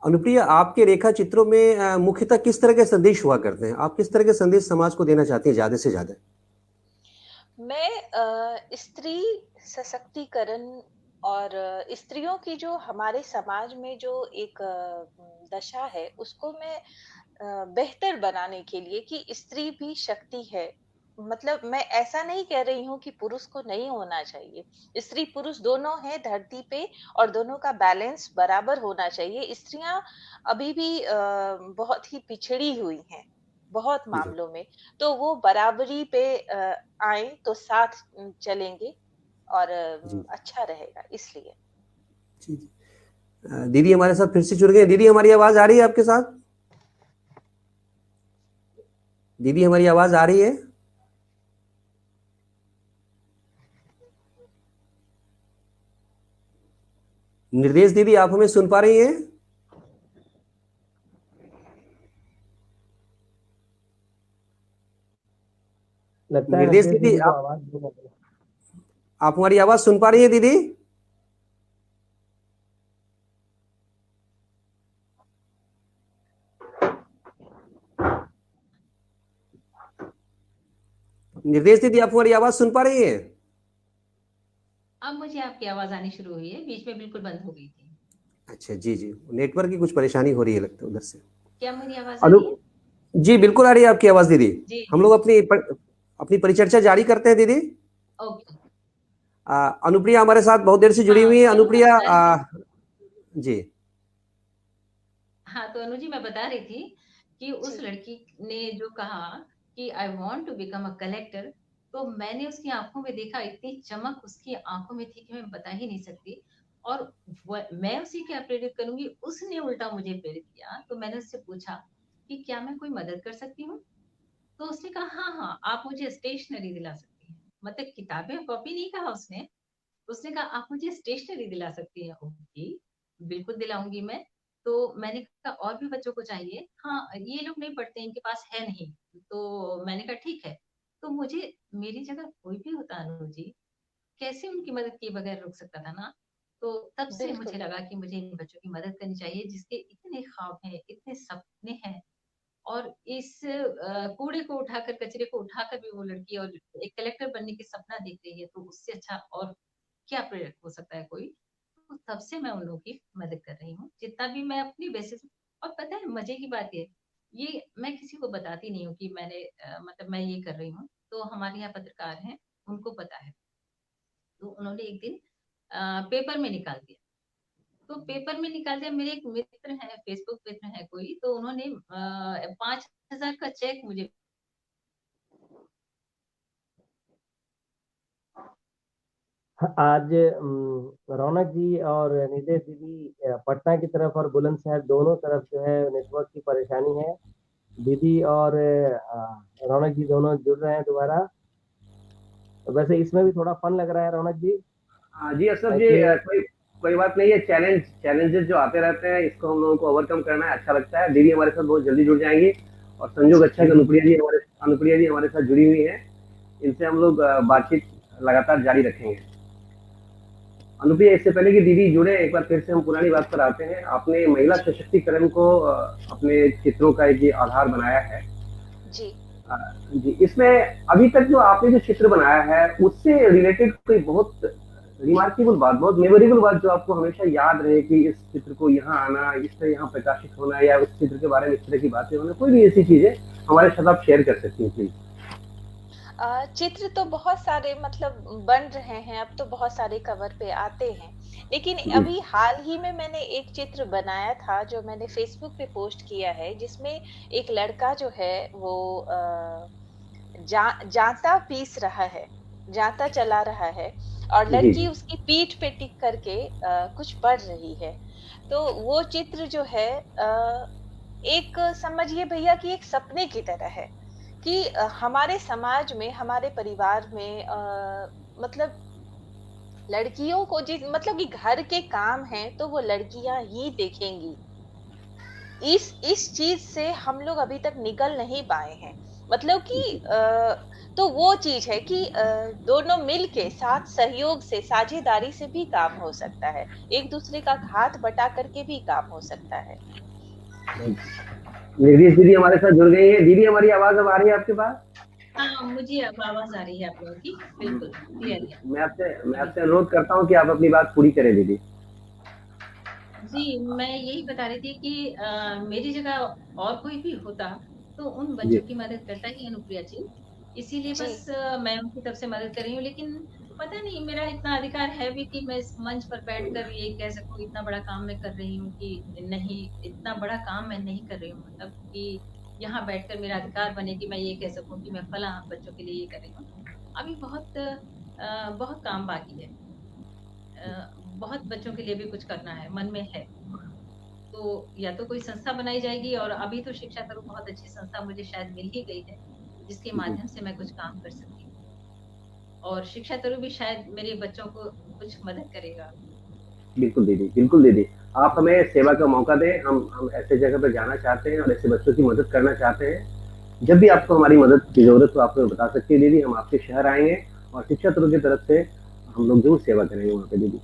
S1: अनुप्रिया, आपके रेखा चित्रों में मुख्यतः किस तरह के संदेश हुआ करते हैं? आप किस तरह के संदेश समाज को देना चाहती हैं ज़्यादा से ज़्यादा?
S5: मैं स्त्री सशक्तिकरण और स्त्रियों की जो हमारे समाज में जो एक दशा है उसको मैं बेहतर बनाने के लिए कि स्त्री भी शक्ति है। मतलब मैं ऐसा नहीं कह रही हूँ कि पुरुष को नहीं होना चाहिए। स्त्री पुरुष दोनों हैं धरती पे और दोनों का बैलेंस बराबर होना चाहिए। स्त्रियां अभी भी बहुत ही पिछड़ी हुई हैं बहुत
S1: जी,
S5: मामलों में। तो वो बराबरी पे आए तो साथ चलेंगे और
S1: जी,
S5: अच्छा रहेगा इसलिए।
S1: जी, जी। दीदी हमारे साथ फिर से जुड़ गए। दीदी हमारी आवाज़ आ रही है आपके साथ? दीदी हमारी आवाज़ आ रही है? निर्देश दीदी, आप हमें सुन पा रही हैं?
S3: लगता है
S1: निर्देश
S3: निर्देश
S1: दीदी,
S3: दीदी को
S1: आप
S3: आवाज नहीं आ रही।
S1: आप हमारी आवाज़ सुन पा रही हैं दीदी? निर्देश दीदी, आप हमारी आवाज़ सुन पा रही हैं?
S2: अब मुझे आपकी आवाज आनी शुरू हुई है, बीच में बिल्कुल बंद हो गई थी।
S1: अच्छा, जी, जी। नेटवर्क की कुछ परेशानी हो रही है लगता है उधर से।
S2: क्या मेरी आवाज आ
S1: अनु
S2: रही है?
S1: जी, बिल्कुल आ रही है आपकी आवाज़ दीदी।
S2: जी
S1: हम
S2: जी।
S1: लोग अपनी परिचर्चा जारी करते हैं दीदी।
S2: ओके।
S1: अनुप्रिया हमारे साथ बहुत देर से जुड़ी
S2: हाँ
S1: हुई है।
S2: तो अनु मैं
S1: अनुप्रिया,
S2: बता रही थी।
S1: जी,
S2: हाँ, तो अनु जी मैं बता रही थी कि उस
S5: जी।
S2: लड़की ने जो कहा कि I want to become a collector, तो मैंने उसकी आंखों में देखा, इतनी चमक उसकी आंखों में थी कि मैं बता ही नहीं सकती। और मैं उसे क्या प्रेरित करूंगी, उसने उल्टा मुझे प्रेरित किया। तो मैंने उससे पूछा कि क्या मैं कोई मदद कर सकती हूँ? तो उसने कहा हाँ हाँ, आप मुझे स्टेशनरी दिला सकती हैं। मतलब किताबें और कॉपी नहीं कहा उसने। उसने कहा आप मुझे स्टेशनरी दिला सकती हैं। ओके, बिल्कुल दिलाऊंगी मैं। तो मैंने कहा और भी बच्चों को चाहिए? हाँ, ये लोग नहीं पढ़ते, इनके पास है नहीं। तो मैंने कहा ठीक है। तो मुझे, मेरी जगह कोई भी होता अनु जी, कैसे उनकी मदद किए बगैर रुक सकता था ना। तो तब से मुझे
S5: बिल्कुल।
S2: लगा कि मुझे इन बच्चों की मदद करनी चाहिए जिसके इतने ख्वाब हैं, इतने सपने हैं। और इस कूड़े को उठाकर, कचरे को उठाकर भी वो लड़की और एक कलेक्टर बनने की सपना देख रही है, तो उससे अच्छा और क्या प्रेरक हो सकता है कोई। तो तब से मैं उन लोगों की मदद कर रही हूँ जितना भी मैं अपनी बेसिस। और पता है मजे की बात ये मैं किसी को बताती नहीं हूँ कि मतलब मैं ये कर रही हूँ। तो हमारे यहाँ पत्रकार हैं, उनको पता है। तो उन्होंने एक दिन पेपर में निकाल दिया। तो पेपर में निकाल दिया, मेरे एक मित्र है, फेसबुक मित्र है कोई, तो उन्होंने 5,000 का चेक मुझे
S3: आज रौनक जी और निदेश दीदी पटना की तरफ और बुलंदशहर दोनों तरफ जो है नेटवर्क की परेशानी है। दीदी और रौनक जी दोनों जुड़ रहे हैं दोबारा। तो वैसे इसमें भी थोड़ा फन लग रहा है रौनक जी।
S1: हाँ जी अशरफ जी,
S3: ऐसे
S1: कोई कोई बात नहीं है। चैलेंजेस जो आते रहते हैं, इसको हम लोगों को ओवरकम करना है, अच्छा लगता है। दीदी हमारे साथ बहुत जल्दी जुड़ जाएंगी, और संजोग अच्छा है कि अनुप्रिया जी हमारे साथ जुड़ी हुई है। इनसे हम लोग बातचीत लगातार जारी रखेंगे। अनुप्रिया, इससे पहले कि दीदी जुड़े, एक बार फिर से हम पुरानी बात पर आते हैं। आपने महिला सशक्तिकरण को अपने चित्रों का एक ये आधार बनाया है।
S5: जी
S1: जी, इसमें अभी तक जो आपने जो चित्र बनाया है, उससे रिलेटेड कोई बहुत रिमार्केबल बात, बहुत मेमोरेबल बात जो आपको हमेशा याद रहे कि इस चित्र को यहाँ आना, इस तरह यहाँ प्रकाशित होना, या उस चित्र के बारे में इस तरह की बातें होना, कोई भी ऐसी चीजें हमारे साथ आप शेयर कर सकती हैं प्लीज।
S5: चित्र तो बहुत सारे मतलब बन रहे हैं, अब तो बहुत सारे कवर पे आते हैं, लेकिन
S1: जी
S5: अभी हाल ही में मैंने एक चित्र बनाया था जो मैंने फेसबुक पे पोस्ट किया है, जिसमें एक लड़का जो है वो जांता पीस रहा है, जांता चला रहा है, और
S1: जी
S5: लड़की
S1: जी
S5: उसकी पीठ पे टिक करके कुछ पढ़ रही है। तो वो चित्र जो है एक समझिए भैया कि एक सपने की तरह है कि हमारे समाज में, हमारे परिवार में मतलब लड़कियों को जिस मतलब कि घर के काम हैं तो वो लड़कियां ही देखेंगी। इस चीज से हम लोग अभी तक निकल नहीं पाए हैं। मतलब कि तो वो चीज है कि दोनों मिल के साथ सहयोग से, साझेदारी से भी काम हो सकता है, एक दूसरे का हाथ बटा करके भी काम हो सकता है।
S1: जगदीश दीदी हमारे साथ जुड़ गई है। दीदी, हमारी आवाज अब आ रही है आपके पास?
S2: हाँ, मुझे अब आवाज आ रही है आप लोगों की, बिल्कुल क्लियर है।
S1: मैं
S2: जी
S1: आपसे अनुरोध करता हूँ कि आप अपनी बात पूरी करें दीदी।
S2: जी, मैं यही बता रही थी कि मेरी जगह और कोई भी होता तो उन
S1: जी
S2: बच्चों की मदद करता ही अनुप्रिया जी। इसीलिए
S5: जी
S2: बस मैं उनकी तरफ से मदद कर रही हूँ, लेकिन पता नहीं मेरा इतना अधिकार है भी कि मैं इस मंच पर बैठकर ये कह सकूँ इतना बड़ा काम मैं कर रही हूँ कि नहीं, इतना बड़ा काम मैं नहीं कर रही हूँ, मतलब कि यहाँ बैठकर मेरा अधिकार बने कि मैं ये कह सकूँ कि मैं फला बच्चों के लिए ये कर रही हूँ। अभी बहुत काम बाकी है। बहुत बच्चों के लिए भी कुछ करना है, मन में है। तो या तो कोई संस्था बनाई जाएगी, और अभी तो शिक्षा करो बहुत अच्छी संस्था मुझे शायद मिल ही गई है, जिसके
S1: जी,
S2: माध्यम से मैं कुछ काम कर सकती हूँ, और शिक्षा करो भी शायद मेरे बच्चों को कुछ मदद करेगा।
S1: बिल्कुल दीदी, बिल्कुल दीदी। आप हमें सेवा का मौका दें, हम ऐसे जगह पर जाना चाहते हैं और ऐसे बच्चों की मदद करना चाहते हैं। जब भी आपको हमारी मदद की जरूरत हो, आप हमें बता सकती है दीदी। हम आपके शहर आएंगे और शिक्षा तंत्र की तरफ से हम लोग जरूर सेवा करेंगे वहाँ पे दीदी।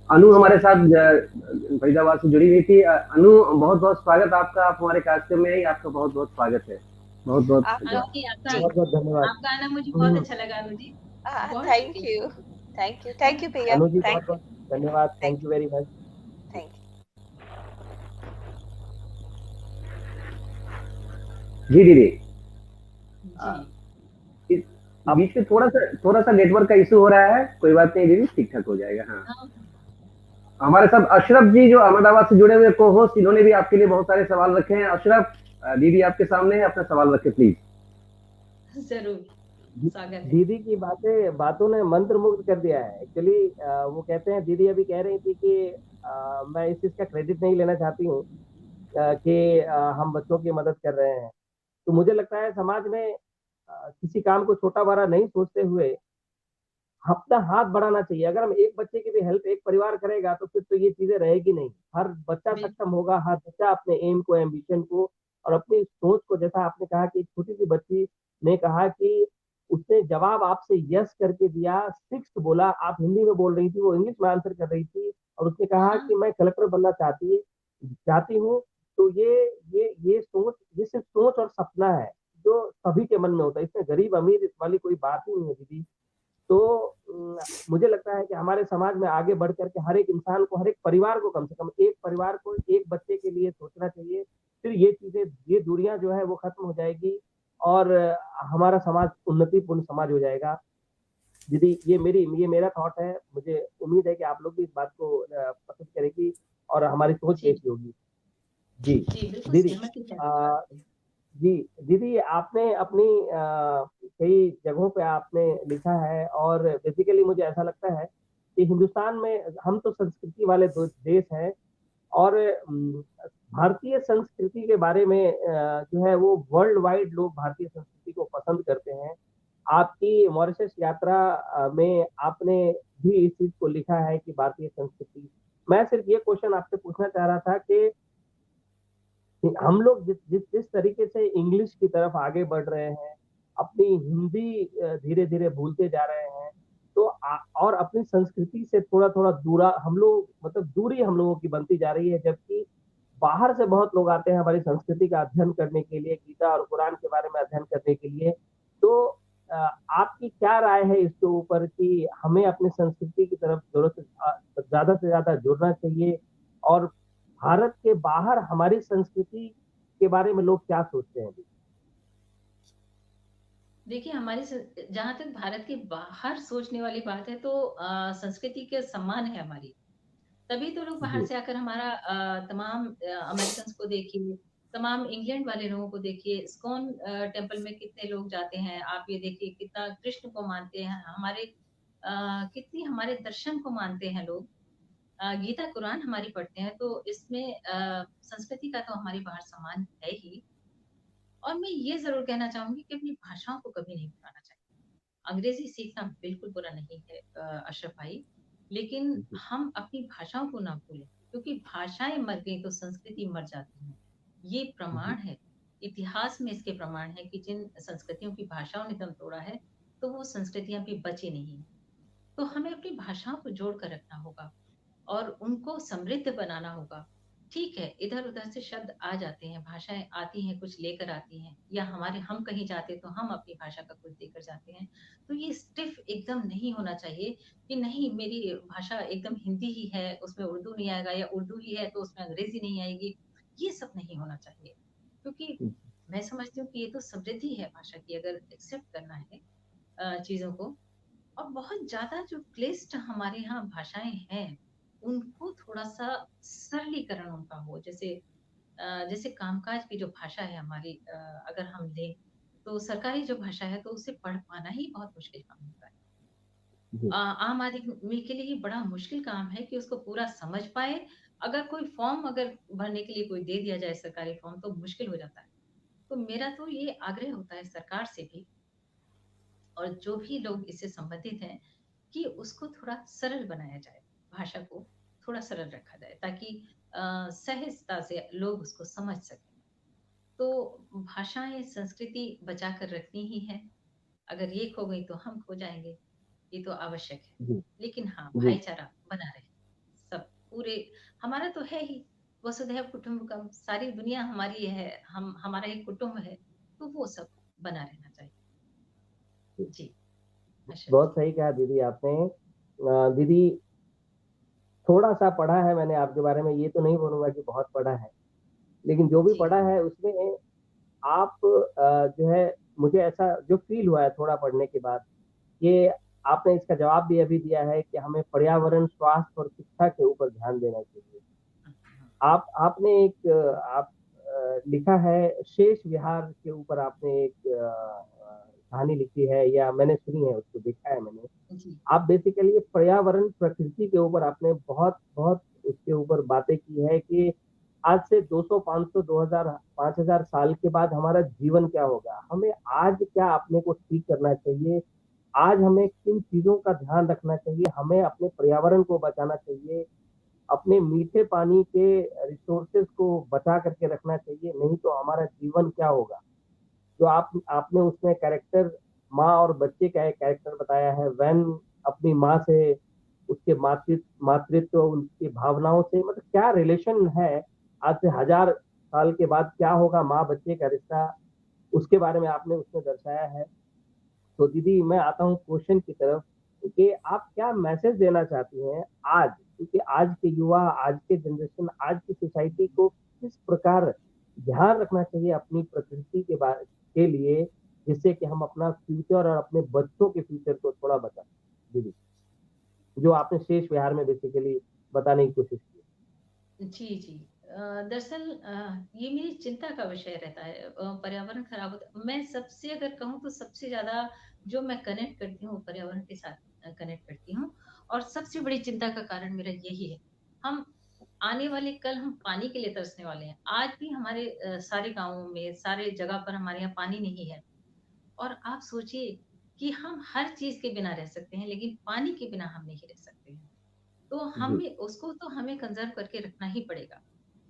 S1: अनु
S5: जी
S1: हमारे साथ फरीदाबाद से जुड़ी हुई थी। अनु, बहुत बहुत स्वागत आपका, आप हमारे कार्यक्रम में आई, आपका बहुत बहुत स्वागत है। बहुत बहुत
S5: आपका
S2: अनुजी, आपका
S5: जी
S3: बहुत बहुत धन्यवाद।
S2: आपका आना मुझे बहुत अच्छा लगा अनुजी, बहुत
S5: थैंक
S2: शुक्रिया।
S5: यू, थैंक यू भैया,
S3: अनु जी बहुत
S5: थैंक यू,
S3: बहुत धन्यवाद।
S5: Thank
S3: thank you very much.
S5: Thank
S1: जी दीदी।
S2: जी
S1: इस बीच में थोड़ा सा नेटवर्क का इशू हो रहा है, कोई बात नहीं दीदी, ठीक ठाक हो जाएगा। हाँ,
S2: हाँ,
S1: हमारे साथ अशरफ जी जो अहमदाबाद से जुड़े हुए को होस्ट, इन्होंने भी आपके लिए बहुत सारे सवाल रखे हैं। अशरफ, दीदी आपके सामने है, अपना सवाल रखे प्लीज।
S2: जरूर, स्वागत है।
S3: दीदी की बातों ने मंत्र मुग्ध कर दिया है एक्चुअली। वो कहते हैं, दीदी अभी कह रही थी कि मैं इस चीज का क्रेडिट नहीं लेना चाहती हूँ कि हम बच्चों की मदद कर रहे हैं। तो मुझे लगता है समाज में किसी काम को छोटा बड़ा नहीं सोचते हुए अपना हाथ बढ़ाना चाहिए। अगर हम एक बच्चे की भी हेल्प एक परिवार करेगा तो फिर तो ये चीजें रहेगी नहीं। हर बच्चा
S2: बिल,
S3: सक्षम होगा, हर बच्चा अपने एम को, एम्बिशन को और अपनी सोच को, जैसा आपने कहा कि एक छोटी सी बच्ची ने कहा कि उसने जवाब आपसे यस करके दिया, सिक्स बोला, आप हिंदी में बोल रही थी, वो इंग्लिश में आंसर कर रही थी, और उसने कहा
S2: हाँ
S3: कि मैं कलेक्टर बनना चाहती हूँ। तो ये सोच, ये सिर्फ सोच और सपना है जो सभी के मन में होता है। इसमें गरीब अमीर वाली कोई बात ही नहीं है दीदी। तो मुझे लगता है कि हमारे समाज में आगे बढ़ करके हर एक इंसान को, हर एक परिवार को, कम से कम एक परिवार को एक बच्चे के लिए सोचना चाहिए। फिर ये चीजें, ये दूरियां जो है वो खत्म हो जाएगी और हमारा समाज उन्नतिपूर्ण समाज हो जाएगा। दीदी, ये मेरा थॉट है। मुझे उम्मीद है कि आप लोग भी इस बात को पसंद करेंगी और हमारी सोच
S2: जी,
S3: कैसी होगी। जी,
S2: जी, बिल्कुल
S3: दीदी
S2: सहमति है आपकी बात
S3: अ,
S2: से।
S3: जी, दीदी आपने अपनी कई जगहों पे आपने लिखा है और बेसिकली मुझे ऐसा लगता है कि हिंदुस्तान में हम तो संस्कृति वाले दो देश हैं और भारतीय संस्कृति के बारे में जो है वो वर्ल्ड वाइड लोग भारतीय संस्कृति को पसंद करते हैं। आपकी मॉरिशस यात्रा में आपने भी इस चीज़ को लिखा है कि भारतीय संस्कृति। मैं सिर्फ ये क्वेश्चन आपसे पूछना चाह रहा था कि हम लोग जिस जिस जिस तरीके से इंग्लिश की तरफ आगे बढ़ रहे हैं, अपनी हिंदी धीरे-धीरे भूलते जा रहे हैं, तो और अपनी संस्कृति से थोड़ा-थोड़ा दूरा हम लोग मतलब दूरी हम लोगों की बनती जा रही है, जबकि बाहर से बहुत लोग आते हैं हमारी संस्कृति का अध्ययन करने के लिए, गीता और कुरान के बारे में अध्ययन करने के लिए। तो अ, आपकी क्या राय है इसके ऊपर कि हमें अपनी संस्कृति की तरफ ज़्यादा से ज़्यादा जुड़ना चाहिए और भारत के बाहर हमारी संस्कृति के बारे में लोग क्या सोचते हैं?
S2: देखिए जहाँ तक भारत के बाहर सोचने वाली बात है तो संस्कृति के सम्मान है हमारी। तभी तो लोग बाहर
S3: जी,
S2: से आकर हमारा तमाम अमेरिकन्स को देखिए, तमाम इंग्लैंड वाले लोगों को देखिए, इस्कॉन टेम्पल में कितने लोग जाते हैं। आप ये देखिए कितना कृष्ण को मानते हैं, कितनी हमारे दर्शन को मानते हैं लोग। गीता, कुरान हमारी पढ़ते हैं, तो इसमें संस्कृति का तो हमारी बाहर सम्मान है ही। और मैं ये ज़रूर कहना चाहूँगी कि अपनी भाषाओं को कभी नहीं भुलाना चाहिए। अंग्रेज़ी सीखना बिल्कुल बुरा नहीं है अशरफ भाई, लेकिन
S3: जी,
S2: हम अपनी भाषाओं को ना भूलें, क्योंकि भाषाएँ मर गई तो संस्कृति मर जाती है। ये
S3: जी,
S2: प्रमाण है, इतिहास में इसके प्रमाण हैं कि जिन संस्कृतियों की भाषाओं ने दम तोड़ा है, तो वो संस्कृतियाँ भी बची नहीं। तो हमें अपनी भाषाओं को जोड़ कर रखना होगा और उनको समृद्ध बनाना होगा। ठीक है, इधर-उधर से शब्द आ जाते हैं, भाषाएँ आती हैं, कुछ लेकर आती हैं या हम कहीं जाते हैं तो हम अपनी भाषा का कुछ देकर जाते हैं। तो ये स्टिफ़ एकदम नहीं होना चाहिए कि नहीं मेरी भाषा एकदम हिंदी ही है, उसमें उर्दू नहीं आएगा या उर्दू ही है तो उसमें अंग्रेज़ी नहीं आएगी। ये सब नहीं होना चाहिए, क्योंकि
S3: जी,
S2: मैं समझती हूँ कि ये तो समृद्धि है भाषा की अगर एक्सेप्ट करना है चीज़ों को। और बहुत ज़्यादा जो क्लिष्ट हमारे यहाँ भाषाएँ हैं, उनको थोड़ा-सा सरलीकरण उनका हो। जैसे कामकाज की जो भाषा है हमारी अगर हम लें, तो सरकारी जो भाषा है, तो उसे पढ़ पाना ही बहुत मुश्किल काम होता है।
S3: जी,
S2: आम आदमी के लिए बड़ा मुश्किल काम है कि उसको पूरा समझ पाए। अगर कोई फ़ॉर्म अगर भरने के लिए कोई दे दिया जाए सरकारी फ़ॉर्म, तो मुश्किल हो जाता है। तो मेरा तो ये आग्रह होता है सरकार से भी और जो भी लोग इससे संबंधित हैं कि उसको थोड़ा सरल बनाया जाए, भाषा को थोड़ा सरल रखा जाए ताकि सहजता से लोग उसको समझ सकें। तो भाषाएँ, संस्कृति बचा कर रखनी ही है। अगर ये खो गई तो हम खो जाएँगे, ये तो आवश्यक है।
S3: जी,
S2: लेकिन हाँ,
S3: जी,
S2: भाईचारा बना रहे, सब पूरे हमारा तो है ही, वसुधैव कुटुम्बकम, सारी दुनिया हमारी है, हम हमारा एक कुटुंब है, तो वो सब बना रहना चाहिए।
S3: जी।
S2: जी, अशरफ
S3: बहुत
S2: जी।
S3: सही कहा दीदी आपने। दीदी थोड़ा-सा पढ़ा है मैंने आपके बारे में, ये तो नहीं बोलूँगा कि बहुत पढ़ा है, लेकिन जो भी
S2: जी।
S3: पढ़ा है उसमें आप जो है मुझे ऐसा जो फ़ील हुआ है थोड़ा पढ़ने के बाद, ये आपने इसका जवाब भी अभी दिया है कि हमें पर्यावरण, स्वास्थ्य और शिक्षा के ऊपर ध्यान देना चाहिए।
S2: हुँ, हुँ।
S3: आपने एक लिखा है शेष विहार के ऊपर आपने एक कहानी लिखी है या मैंने सुनी है उसको देखा है मैंने।
S2: जी,
S3: आप बेसिकली पर्यावरण, प्रकृति के ऊपर आपने बहुत उसके ऊपर बातें की है कि आज से 200, 500, 2000, 5000 साल के बाद हमारा जीवन क्या होगा? हमें आज क्या अपने को ठीक करना चाहिए? आज हमें किन चीज़ों का ध्यान रखना चाहिए? हमें अपने पर्यावरण को बचाना चाहिए, अपने मीठे पानी के रिसोर्सेज़ को बचा करके रखना चाहिए, नहीं तो हमारा जीवन क्या होगा? जो आपने उसमें कैरेक्टर माँ और बच्चे का एक कैरेक्टर बताया है, वैन अपनी माँ से, उसके मातृत्व, उनकी भावनाओं से मतलब क्या रिलेशन है, आज से 1000 साल के बाद क्या होगा माँ-बच्चे का रिश्ता, उसके बारे में आपने उसमें दर्शाया है। तो दीदी मैं आता हूँ क्वेश्चन की तरफ कि आप क्या मैसेज देना चाहती हैं क्योंकि आज के युवा, आज के जनरेशन, आज की सोसाइटी को किस प्रकार ध्यान रखना चाहिए अपनी प्रकृति के लिए, जिससे कि हम अपना फ्यूचर और अपने बच्चों के फ्यूचर को थोड़ा बचा सकें? दीदी, जो आपने शेष विहार में बेसिकली बताने की कोशिश की।
S2: जी, जी। दरअसल ये मेरी चिंता का विषय रहता है, पर्यावरण खराब होता मैं सबसे अगर कहूँ तो सबसे ज़्यादा जो मैं कनेक्ट करती हूँ पर्यावरण के साथ कनेक्ट करती हूँ और सबसे बड़ी चिंता का कारण मेरा यही है। हम आने वाले कल हम पानी के लिए तरसने वाले हैं। आज भी हमारे सारे गाँवों में, सारे जगह पर हमारे यहाँ पानी नहीं है और आप सोचिए कि हम हर चीज़ के बिना रह सकते हैं, लेकिन पानी के बिना हम नहीं रह सकते हैं। तो
S3: जी,
S2: हमें उसको तो हमें कंज़र्व करके रखना ही पड़ेगा।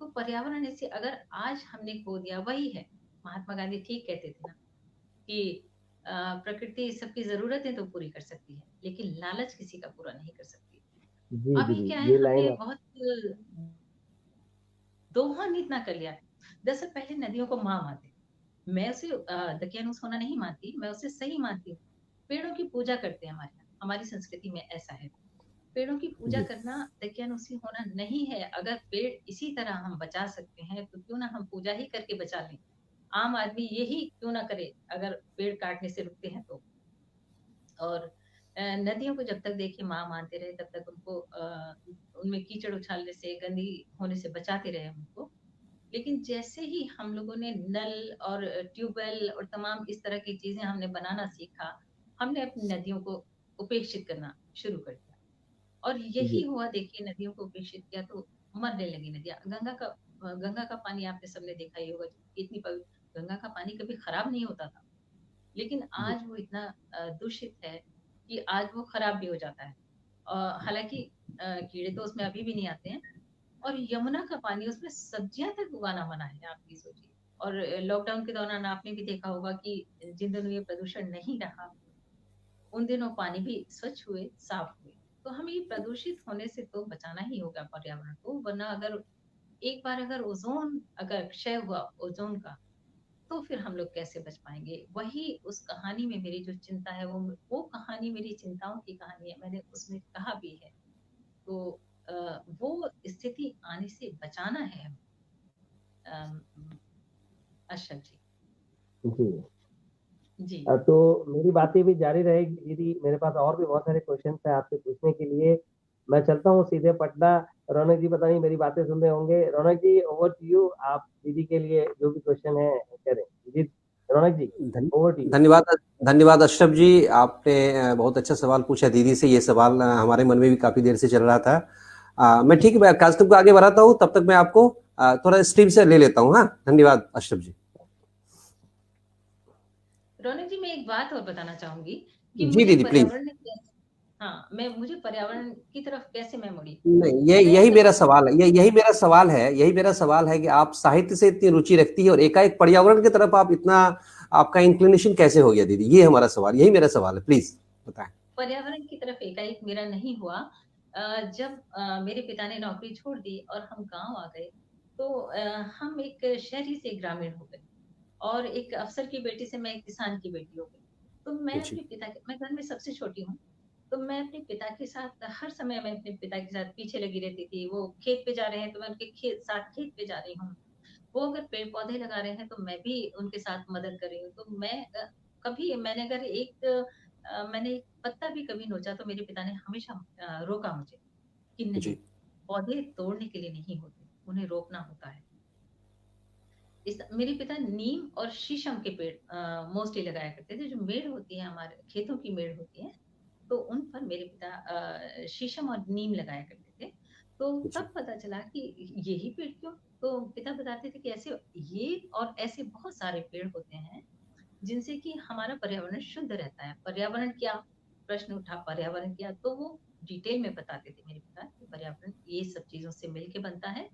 S2: तो पर्यावरण ऐसे अगर आज हमने खो दिया वही है, महात्मा गांधी ठीक कहते थे ना कि प्रकृति सबकी ज़रूरतें तो पूरी कर सकती है, लेकिन लालच किसी का पूरा नहीं कर सकती।
S3: जी
S2: अभी
S3: दीदी,
S2: क्या है
S3: ये
S2: हमने
S3: लाइन
S2: बहुत दोहन इतना कर लिया है। दरअसल पहले नदियों को माँ मानते थे। मैं उसे दकियानूस होना नहीं मानती, मैं उसे सही मानती हूँ। पेड़ों की पूजा करते हैं हमारे यहाँ, हमारी संस्कृति में ऐसा है। पेड़ों की पूजा
S3: जी,
S2: करना दकियानूसी होना नहीं है। अगर पेड़ इसी तरह हम बचा सकते हैं, तो क्यों ना हम पूजा ही करके बचा लें। आम आदमी यही क्यों ना करे अगर पेड़ काटने से रुकते हैं तो। और नदियों को जब तक देखिए माँ मानते रहे तब तक उनको उनमें कीचड़ उछालने से, गंदी होने से बचाते रहे उनको। लेकिन जैसे ही हम लोगों ने नल और ट्यूबवेल और तमाम इस तरह की चीज़ें हमने बनाना सीखा, हमने अपनी नदियों को उपेक्षित करना शुरू कर दिया। और यही
S3: जी,
S2: हुआ देखिए नदियों को उपेक्षित किया तो मरने लगी नदियाँ। गंगा का पानी आपने सबने देखा ही होगा कितनी गंगा का पानी कभी खराब नहीं होता था। लेकिन
S3: जी,
S2: आज वो इतना दूषित है कि आज वो खराब भी हो जाता है। हालाँकि कीड़े तो उसमें अभी भी नहीं आते हैं और यमुना का पानी उसमें सब्जियाँ तक उगाना मना है, आप ये सोचिए। और लॉकडाउन के दौरान आपने भी देखा होगा कि जिन दिनों ये प्रदूषण नहीं रहा उन दिनों पानी भी स्वच्छ हुए, साफ हुए। तो हमें ये प्रदूषित होने से तो बचाना ही होगा पर्यावरण को, वरना अगर एक बार अगर ओज़ोन अगर क्षय हुआ ओज़ोन का, तो फिर हम लोग कैसे बच पाएँगे? वही उस कहानी में मेरी जो चिंता है वो कहानी मेरी चिंताओं की कहानी है, मैंने उसमें कहा भी है। तो वो स्थिति आने से बचाना है हमें। अम, अशरफ जी।
S3: जी।
S2: जी।
S3: तो मेरी बातें भी जारी रहेगी दीदी, मेरे पास और भी बहुत सारे क्वेश्चन्स हैं आपसे पूछने के लिए। मैं चलता हूँ सीधे पटना, रौनक जी पता नहीं मेरी बातें सुन रहे होंगे। रौनक जी ओवर टू यू, आप दीदी के लिए जो भी क्वेश्चन है करें। जी, रौनक जी
S1: धन
S3: ओवर टू यू।
S1: धन्यवाद धन्यवाद अशरफ जी। आपने बहुत अच्छा सवाल पूछा दीदी से। ये सवाल हमारे मन में भी काफ़ी देर से चल रहा था। मैं ठीक है, मैं कार्यक्रम को आगे बढ़ाता हूँ, तब तक मैं आपको थोड़ा स्ट्रीम से ले लेता हूँ। हाँ, धन्यवाद अशरफ जी।
S2: रौनक जी, मैं एक बात और बताना चाहूँगी कि
S1: जी
S2: मुझे
S1: दीदी, प्लीज़।
S2: पर्यावरण ने कैसे हाँ, मुझे पर्यावरण की तरफ कैसे मैं मुड़ी।
S1: नहीं, ये
S2: मैं
S1: यही मेरा
S2: कभी
S1: सवाल है, यही मेरा सवाल है कि आप साहित्य से इतनी रुचि रखती है और एकाएक पर्यावरण की तरफ आप इतना, आपका इंक्लिनेशन कैसे हो गया दीदी? ये हमारा सवाल, यही मेरा सवाल है, प्लीज बताएं।
S2: पर्यावरण की तरफ एकाएक मेरा नहीं हुआ। जब मेरे पिता ने नौकरी छोड़ दी और हम गाँव आ गए, तो हम एक शहरी से ग्रामीण हो गए और एक अफ़सर की बेटी से मैं एक किसान की बेटी हो गई। तो
S1: जी,
S2: मैं घर में सबसे छोटी हूँ, तो मैं अपने पिता के साथ हर समय मैं अपने पिता के साथ पीछे लगी रहती थी। वो खेत पे जा रहे हैं, तो मैं उनके खेत पे जा रही हूँ। वो अगर पेड़-पौधे लगा रहे हैं, तो मैं भी उनके साथ मदद कर रही हूँ। तो कभी मैंने एक पत्ता भी कभी नोचा तो मेरे पिता ने हमेशा रोका मुझे कि नहीं,
S1: जी,
S2: पौधे तोड़ने के लिए नहीं होते, उन्हें रोपना होता है। मेरे पिता नीम और शीशम के पेड़ मोस्टली लगाया करते थे। जो मेड़ होती है हमारे खेतों की मेड़ होती है, तो उन पर मेरे पिता शीशम और नीम लगाया करते थे। तो
S1: जी,
S2: तब पता चला कि यही पेड़ क्यों? तो पिता बताते थे कि ये और ऐसे बहुत सारे पेड़ होते हैं, जिनसे कि हमारा पर्यावरण शुद्ध रहता है। पर्यावरण क्या? प्रश्न उठा पर्यावरण क्या? तो वो डिटेल में बताते थे मेरे पिता कि पर्यावरण ये सब चीज़ों से मिल के बनता है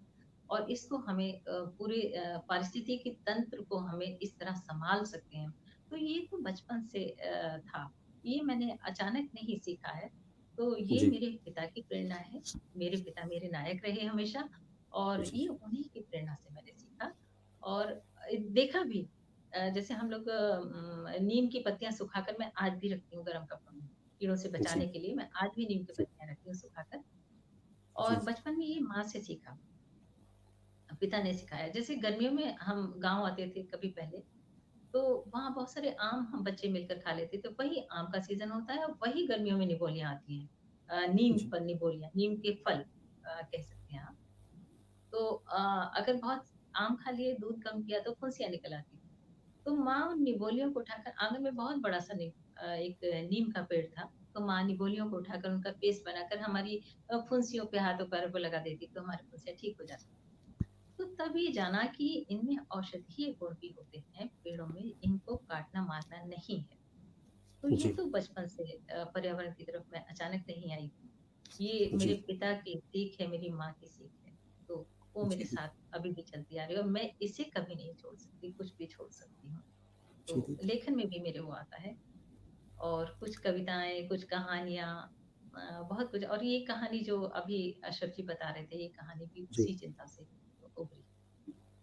S2: और इसको हमें पूरे पारिस्थितिकी तंत्र को हमें इस तरह सँभाल सकते हैं। तो ये तो बचपन से था। ये मैंने अचानक नहीं सीखा है। तो ये
S1: जी,
S2: मेरे पिता की प्रेरणा है। मेरे पिता मेरे नायक रहे हमेशा और
S1: जी,
S2: ये उन्हीं की प्रेरणा से मैंने सीखा और देखा भी। जैसे हम लोग नीम की पत्तियाँ सुखाकर मैं आज भी रखती हूँ गरम कपड़ों में, कीड़ों से बचाने
S1: जी,
S2: के लिए मैं आज भी नीम की
S1: जी,
S2: पत्तियाँ रखती हूँ सुखाकर
S1: जी,
S2: और बचपन में ये माँ से सीखा। पिता ने सिखाया। जैसे गर्मियों में हम गाँव आते थे कभी पहले, तो वहाँ बहुत सारे आम हम बच्चे मिलकर खा लेते थे। वही आम का सीज़न होता है और वही गर्मियों में निबोलियाँ आती हैं। नीम
S1: जी,
S2: पर निबोलियाँ, नीम के फल कह सकते हैं आप। तो अगर बहुत आम खा लिए, दूध कम किया तो फुंसियाँ निकल आती थी। तो माँ उन निबोलियों को उठाकर, आँगन में बहुत बड़ा-सा एक नीम का पेड़ था, तो माँ निबोलियों को उठाकर उनका पेस्ट बनाकर हमारी फुंसियों पे, हाथों-पैरों पे लगा देती, तो हमारी फुंसियाँ ठीक हो जाती। तो तब ये जाना कि इनमें औषधीय गुण भी होते हैं पेड़ों में, इनको काटना-मारना नहीं है। तो ये
S1: जी,
S2: तो बचपन से पर्यावरण की तरफ मैं अचानक नहीं आई। ये मेरे
S1: जी,
S2: पिता की सीख है, मेरी माँ की सीख है। तो वो मेरे
S1: जी,
S2: साथ अभी भी चलती आ रही है और मैं इसे कभी नहीं छोड़ सकती, कुछ भी छोड़ सकती हूँ।
S1: जी
S2: तो
S1: दीदी।
S2: लेखन में भी मेरे वो आता है और कुछ कविताएँ, कुछ कहानियाँ, बहुत कुछ। और ये कहानी जो अभी अशरफ जी बता रहे थे, ये कहानी भी
S1: जी,
S2: उसी चिंता से उभरी।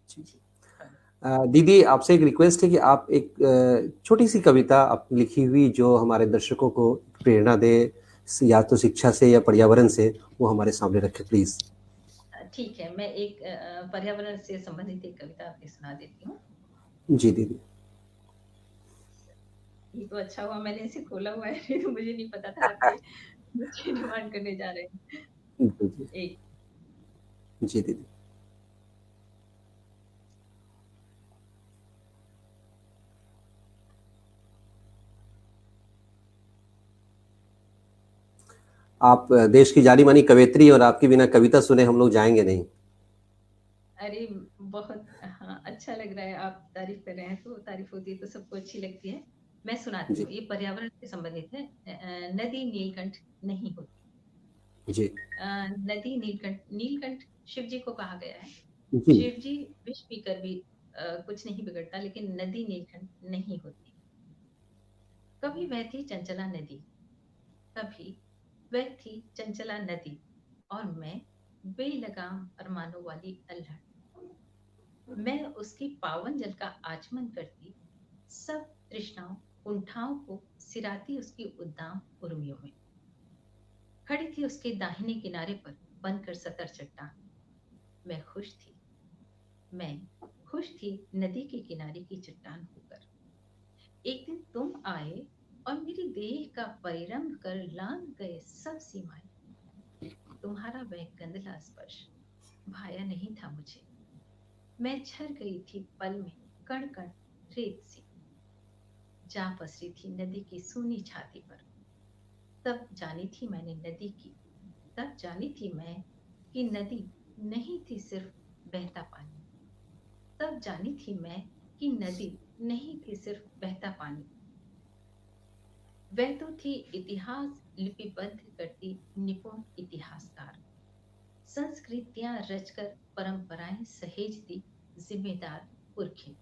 S1: जी।
S2: जी, हाँ।
S1: दीदी आपसे एक रिक्वेस्ट है कि आप एक छोटी-सी कविता अपनी लिखी हुई जो हमारे दर्शकों को प्रेरणा दे, या तो शिक्षा से या पर्यावरण से, वो हमारे सामने रखें प्लीज़।
S2: ठीक है, मैं एक पर्यावरण से संबंधित एक कविता आपको सुना देती हूँ।
S1: जी दीदी।
S2: ये तो अच्छा हुआ मैंने इसे खोला हुआ है, नहीं तो मुझे नहीं पता था आपके मुझे डिमांड करने जा रहे हैं।
S1: जी, जी।
S2: एक
S1: जी दीदी। आप देश की जानी-मानी कवयित्री और आपके बिना कविता सुने हम लोग जाएँगे नहीं।
S2: अरे बहुत हाँ, अच्छा लग रहा है, आप तारीफ़ कर रहे हैं तो तारीफ़ होती है तो सबको अच्छी लगती है। मैं सुनाती
S1: जी,
S2: हूँ, ये पर्यावरण से संबंधित है। नदी नीलकंठ नहीं होती।
S1: जी,
S2: नदी नीलकंठ, नीलकंठ शिव जी को कहा गया है।
S1: जी,
S2: शिव जी विष पीकर भी कुछ नहीं बिगड़ता, लेकिन नदी नीलकंठ नहीं होती। कभी बहती चंचला नदी, कभी वह थी चंचला नदी, और मैं बेलगाम अरमानों वाली अल्हड़। मैं उसकी पावन जल का आचमन करती, सब तृष्णाओं कुंठाओं को सिराती उसकी उद्दाम उर्मियों में। खड़ी थी उसके दाहिने किनारे पर बनकर सतर चट्टान। मैं खुश थी, मैं खुश थी नदी के किनारे की चट्टान होकर। एक दिन तुम आए और मेरी देह का परिरंभ कर लांघ गए सब सीमाएं। तुम्हारा वह गंदला स्पर्श भाया नहीं था मुझे। मैं झर गई थी पल में, कण कण रेत सी जा पसरी थी नदी की सूनी छाती पर। तब जानी थी मैंने नदी की, तब जानी थी मैं कि नदी नहीं थी सिर्फ बहता पानी। तब जानी थी मैं कि नदी नहीं थी सिर्फ बहता पानी, वह तो थी इतिहास लिपिबद्ध करती निपुण इतिहासकार। संस्कृतियां रचकर परंपराएं सहेजती जिम्मेदार पुरखी।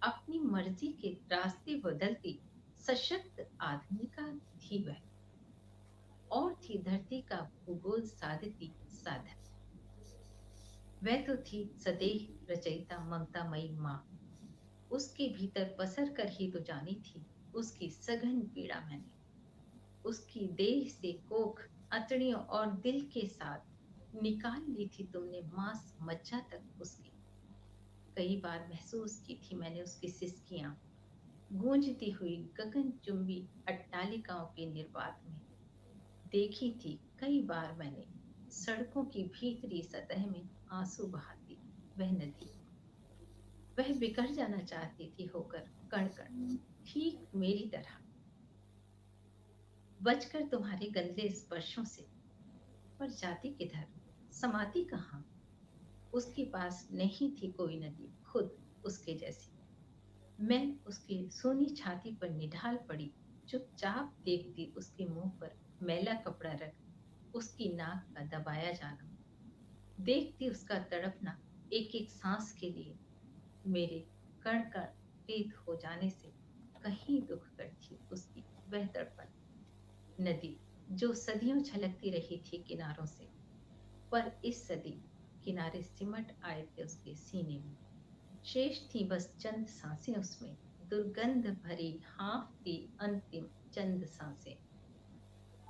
S2: अपनी मर्जी के रास्ते बदलती सशक्त आधुनिका थी वह, और थी धरती का भूगोल साधती साधक। वह तो थी सदेह रचयिता ममतामयी माँ, उसके भीतर बसर कर ही तो जानी थी उसकी सघन पीड़ा मैंने। उसकी देह से कोख, अतड़ियों और दिल के साथ निकाल ली थी तुमने मांस मज्जा तक उसकी। कई बार महसूस की थी मैंने उसकी सिसकियां गूंजती हुई गगन चुंबी अट्टालिकाओं के निर्वात में। देखी थी कई बार मैंने सड़कों की भीतरी सतह में आंसू बहाती वह नदी। वह बिखर जाना चाहती थी होकर कण कण, ठीक मेरी तरह, बचकर तुम्हारे गंदले स्पर्शों से। पर जाती किधर, समाती कहाँ। उसके पास नहीं थी कोई नदी खुद उसके जैसी। मैं उसकी सोनी छाती पर निढाल पड़ी, चुपचाप देखती उसके मुंह पर मैला कपड़ा रख, उसकी नाक का दबाया जाना, देखती उसका तड़पना एक एक सांस के लिए। मेरे कण कण रेत हो जाने से कहीं दुख करती उसकी वह तड़पन। नदी जो सदियों छलकती रही थी किनारों से, पर इस सदी किनारे सिमट आए थे उसके सीने में। शेष थी बस चंद सांसें उसमें, दुर्गंध भरी हाँफती अंतिम चंद सांसें।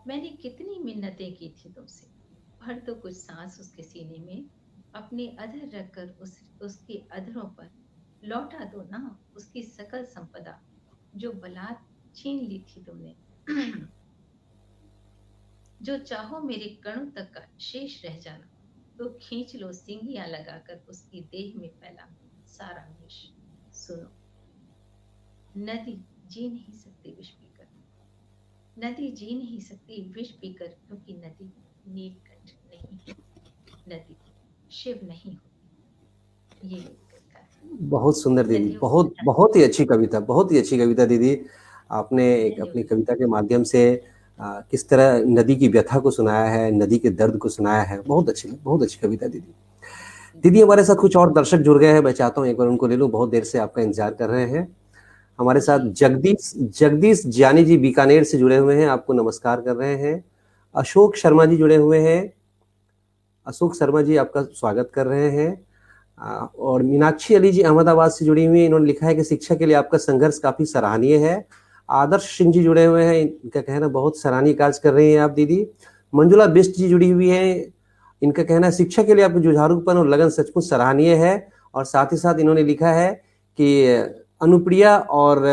S2: मैंने कितनी मिन्नतें की थी तुमसे, भर तो कुछ सांस उसके सीने में। अपने अधर रखकर उसके अधरों पर लौटा दो ना उसकी सकल संपदा जो बलात् छीन ली थी तुमने। जो चाहो मेरे कणों तक का शेष रह जाना तो खींच लो सिंगियां लगाकर उसकी देह में फैला सारा विष। सुनो, नदी जी नहीं सकती विष पीकर, नदी जी नहीं सकती विष पीकर, क्योंकि नदी नीलकंठ नहीं है, नदी शिव नहीं होती। ये मेरी कविता है।
S1: बहुत सुंदर दीदी,
S2: नदियों को
S1: बहुत बहुत ही अच्छी कविता, बहुत ही अच्छी कविता दीदी। आपने एक अपनी
S2: धन्यवाद।
S1: कविता के माध्यम से किस तरह नदी की व्यथा को सुनाया है, नदी के दर्द को सुनाया है। बहुत अच्छी कविता दीदी। दीदी हमारे साथ कुछ और दर्शक जुड़ गए हैं, मैं चाहता हूँ एक बार उनको ले लूँ, बहुत देर से आपका इंतजार कर रहे हैं। हमारे साथ
S2: जी
S1: जगदीश जगदीश जानी जी बीकानेर से जुड़े हुए हैं, आपको नमस्कार कर रहे हैं। अशोक शर्मा जी जुड़े हुए हैं, अशोक शर्मा जी आपका स्वागत कर रहे हैं। और मीनाक्षी अली जी अहमदाबाद से जुड़ी हुई हैं, इन्होंने लिखा है कि शिक्षा के लिए आपका संघर्ष काफी सराहनीय है। आदर्श सिंह जी जुड़े हुए हैं, इनका कहना बहुत सराहनीय कार्य कर रही हैं आप दीदी। मंजुला बिष्ट जी जुड़ी हुई हैं, इनका कहना है शिक्षा के लिए आपका जुझारूपन और लगन सचमुच सराहनीय है। और साथ ही साथ इन्होंने लिखा है कि अनुप्रिया और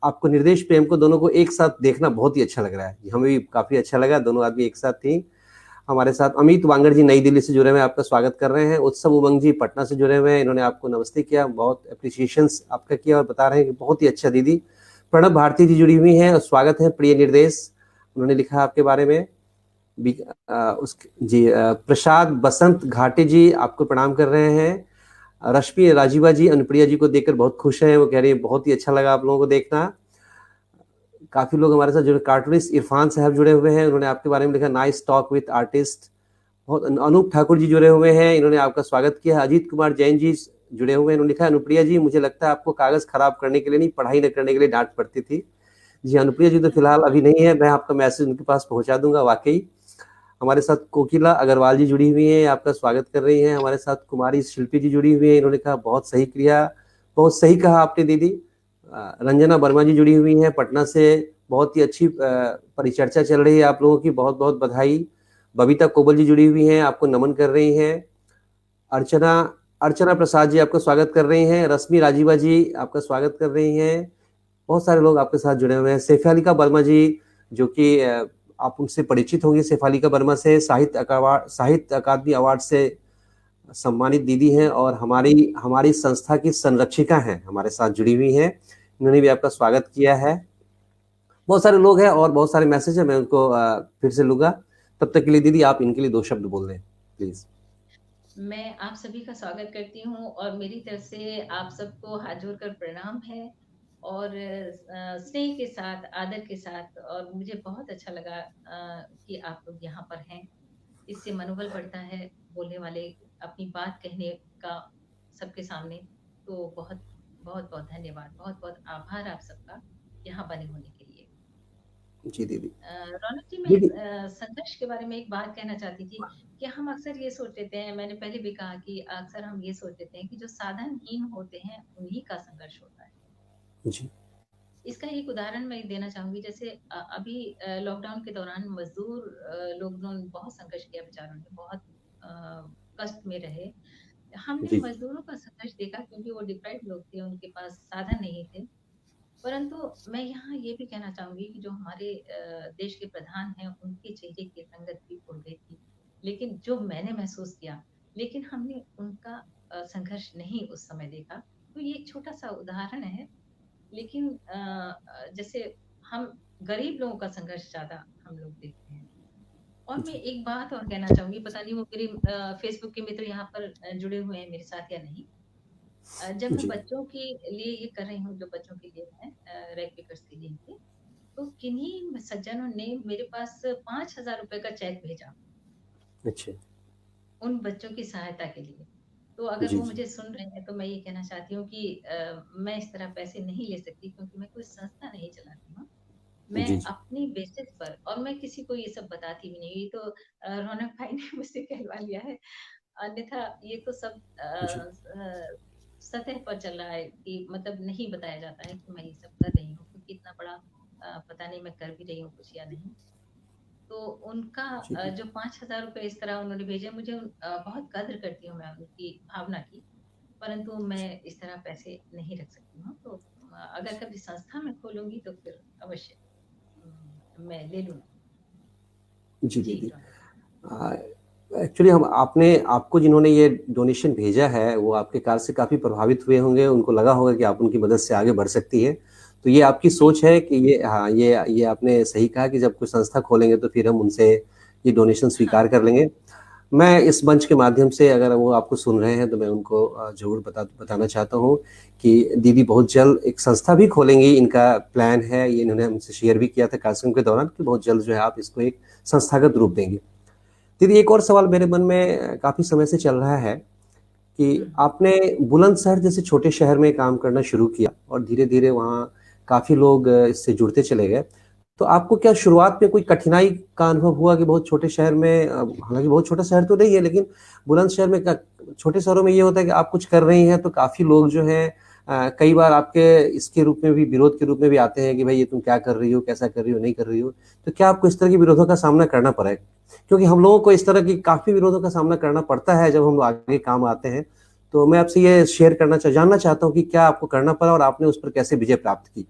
S1: आपको निर्देश प्रेम को दोनों को एक साथ देखना बहुत ही अच्छा लग रहा है। हमें भी काफी अच्छा लगा, दोनों आदमी एक साथ थी। हमारे साथ अमित वांगड़ जी नई दिल्ली से जुड़े हुए हैं, आपका स्वागत कर रहे हैं। उत्सव उमंग जी पटना से जुड़े हुए हैं, इन्होंने आपको नमस्ते किया, बहुत अप्रिसिएशन आपका किया और बता रहे हैं कि बहुत ही अच्छा दीदी। प्रणब भारती जी जुड़ी हुई हैं, स्वागत है। प्रिय निर्देश, उन्होंने लिखा आपके बारे में। प्रसाद बसंत घाटे जी आपको प्रणाम कर रहे हैं। रश्मि राजीवा जी अनुप्रिया जी को देखकर बहुत खुश हैं, वो कह रही है बहुत ही अच्छा लगा आप लोगों को देखना। काफी लोग हमारे साथ जुड़े, कार्टूनिस्ट इरफान साहब जुड़े हुए हैं, उन्होंने आपके बारे में लिखा नाइस टॉक विद आर्टिस्ट। बहुत अनूप ठाकुर जी जुड़े हुए हैं, इन्होंने आपका स्वागत किया। अजीत कुमार जैन जी जुड़े हुए हैं, इन्होंने लिखा अनुप्रिया जी मुझे लगता है आपको कागज खराब करने के लिए नहीं, पढ़ाई न करने के लिए डांट पड़ती थी। जी अनुप्रिया जी तो फिलहाल अभी नहीं है, मैं आपका मैसेज उनके पास पहुंचा दूंगा। वाकई हमारे साथ कोकिला अग्रवाल जी जुड़ी हुई हैं, आपका स्वागत कर रही हैं। हमारे साथ कुमारी शिल्पी जी जुड़ी हुई हैं, इन्होंने कहा बहुत सही क्रिया, बहुत सही कहा आपने दीदी। रंजना वर्मा जी जुड़ी हुई हैं पटना से, बहुत ही अच्छी परिचर्चा चल रही है आप लोगों की, बहुत बहुत बधाई। बबीता कोबल जी जुड़ी हुई हैं, आपको नमन कर रही हैं। अर्चना अर्चना प्रसाद जी आपका स्वागत कर रही हैं। रश्मि राजीवा जी आपका स्वागत कर रही हैं। बहुत सारे लोग आपके साथ जुड़े हुए हैं। सैफालिका वर्मा जी, जो कि आप उनसे परिचित होंगे, सैफालिका वर्मा से साहित्य अकादमी अवार्ड से सम्मानित दीदी हैं और हमारी हमारी संस्था की संरक्षिका हैं, हमारे साथ जुड़ी हुई हैं, इन्होंने भी आपका स्वागत किया है। बहुत सारे लोग हैं और बहुत सारे मैसेज है, मैं उनको फिर से लूंगा। तब तक के लिए दीदी आप इनके लिए 2 शब्द बोल दें प्लीज।
S2: मैं आप सभी का स्वागत करती हूँ और मेरी तरफ से आप सबको हाथ जोड़कर प्रणाम है और स्नेह के साथ, आदर के साथ। और मुझे बहुत अच्छा लगा कि आप लोग यहाँ पर हैं। इससे मनोबल बढ़ता है बोलने वाले अपनी बात कहने का सबके सामने। तो बहुत बहुत बहुत धन्यवाद, बहुत बहुत आभार आप सबका यहाँ बने होने के लिए।
S1: जी दीदी।
S2: रौनक जी, मैं
S1: दीदी
S2: संघर्ष के बारे में एक बात कहना चाहती थी कि हम अक्सर ये सोच लेते हैं, मैंने पहले भी कहा कि अक्सर हम ये सोच लेते हैं कि जो साधनहीन होते हैं उन्हीं का संघर्ष होता है।
S1: जी
S2: इसका एक उदाहरण मैं देना चाहूंगी। जैसे अभी लॉकडाउन के दौरान मजदूर लोगों ने बहुत संघर्ष किया, बेचारों ने बहुत कष्ट में रहे। हमने
S1: जी
S2: मजदूरों का संघर्ष देखा क्योंकि वो डिप्राइव्ड लोग थे, उनके पास साधन नहीं थे। परंतु मैं यहाँ ये भी कहना चाहूंगी कि जो हमारे देश के प्रधान हैं उनके चेहरे की रंगत भी उड़ गई थी, लेकिन जो मैंने महसूस किया, लेकिन हमने उनका संघर्ष नहीं उस समय देखा। तो ये एक छोटा सा उदाहरण है। लेकिन जैसे हम गरीब लोगों का संघर्ष ज्यादा हम लोग देखते हैं। और मैं
S1: जी
S2: एक बात और कहना चाहूंगी, पता नहीं वो मेरे फेसबुक के मित्र यहाँ पर जुड़े हुए हैं मेरे साथ या नहीं। जब मैं
S1: जी
S2: बच्चों के लिए ये कर रही हूँ, जो बच्चों के लिए मैं रैग पिकर्स के लिए थी, तो किन्हीं सज्जनों ने मेरे पास 5,000 रुपए का चेक भेजा
S1: अच्छा।
S2: उन बच्चों की सहायता के लिए। तो अगर
S1: जी
S2: वो
S1: जी
S2: मुझे सुन रहे हैं तो मैं ये कहना चाहती हूँ कि मैं इस तरह पैसे नहीं ले सकती क्योंकि मैं कोई संस्था नहीं चलाती हूँ। मैं
S1: जी जी
S2: अपनी बेसिस पर, और मैं किसी को ये सब बताती भी नहीं। ये तो रौनक भाई ने मुझसे कहलवा लिया है, अन्यथा ये तो सब
S1: जी
S2: सतह पर चल रहा है कि मतलब नहीं बताया जाता है कि मैं ये सब कर रही हूँ, क्योंकि इतना बड़ा पता नहीं मैं कर भी रही हूँ कुछ या नहीं। तो उनका
S1: जी जी
S2: जो 5,000 रुपए इस तरह उन्होंने भेजे, मुझे बहुत कद्र करती हूँ मैं उनकी भावना की, परंतु मैं इस तरह पैसे नहीं रख सकती हूँ। तो अगर कभी संस्था में खोलूंगी तो फिर अवश्य मैं ले लूंगी।
S1: जी
S2: जी
S1: दीदी।
S2: रौनक।
S1: एक्चुअली हम आपने आपको जिन्होंने ये डोनेशन भेजा है वो आपके कार्य से काफ़ी प्रभावित हुए होंगे, उनको लगा होगा कि आप उनकी मदद से आगे बढ़ सकती है। तो ये आपकी
S2: जी
S1: सोच है कि ये, हाँ, ये आपने सही कहा कि जब कोई संस्था खोलेंगे तो फिर हम उनसे ये डोनेशन
S2: हाँ
S1: स्वीकार कर लेंगे। मैं इस मंच के माध्यम से, अगर वो आपको सुन रहे हैं, तो मैं उनको ज़रूर बताना चाहता हूँ कि दीदी बहुत जल्द एक संस्था भी खोलेंगी। इनका प्लान है, ये इन्होंने हमसे शेयर भी किया था कार्यक्रम के दौरान, कि बहुत जल्द जो है आप इसको एक संस्थागत रूप देंगे। दीदी एक और सवाल मेरे मन में काफ़ी समय से चल रहा है कि आपने बुलंदशहर जैसे छोटे शहर में काम करना शुरू किया और धीरे धीरे वहाँ काफ़ी लोग इससे जुड़ते चले गए। तो आपको क्या शुरुआत में कोई कठिनाई का अनुभव हुआ कि बहुत छोटे शहर में, हालांकि बहुत छोटा शहर तो नहीं है, लेकिन बुलंदशहर में, छोटे शहरों में ये होता है कि आप कुछ कर रही हैं तो काफ़ी लोग जो हैं कई बार आपके इसके रूप में भी, विरोध के रूप में भी आते हैं कि भाई ये तुम क्या कर रही हो, कैसा कर रही हो, नहीं कर रही हो। तो क्या आपको इस तरह के विरोधों का सामना करना पड़ा है? क्योंकि हम लोगों को इस तरह की काफ़ी विरोधों का सामना करना पड़ता है जब हम आगे काम आते हैं। तो मैं आपसे ये शेयर जानना चाहता हूँ कि क्या आपको करना पड़ा और आपने उस पर कैसे विजय प्राप्त की?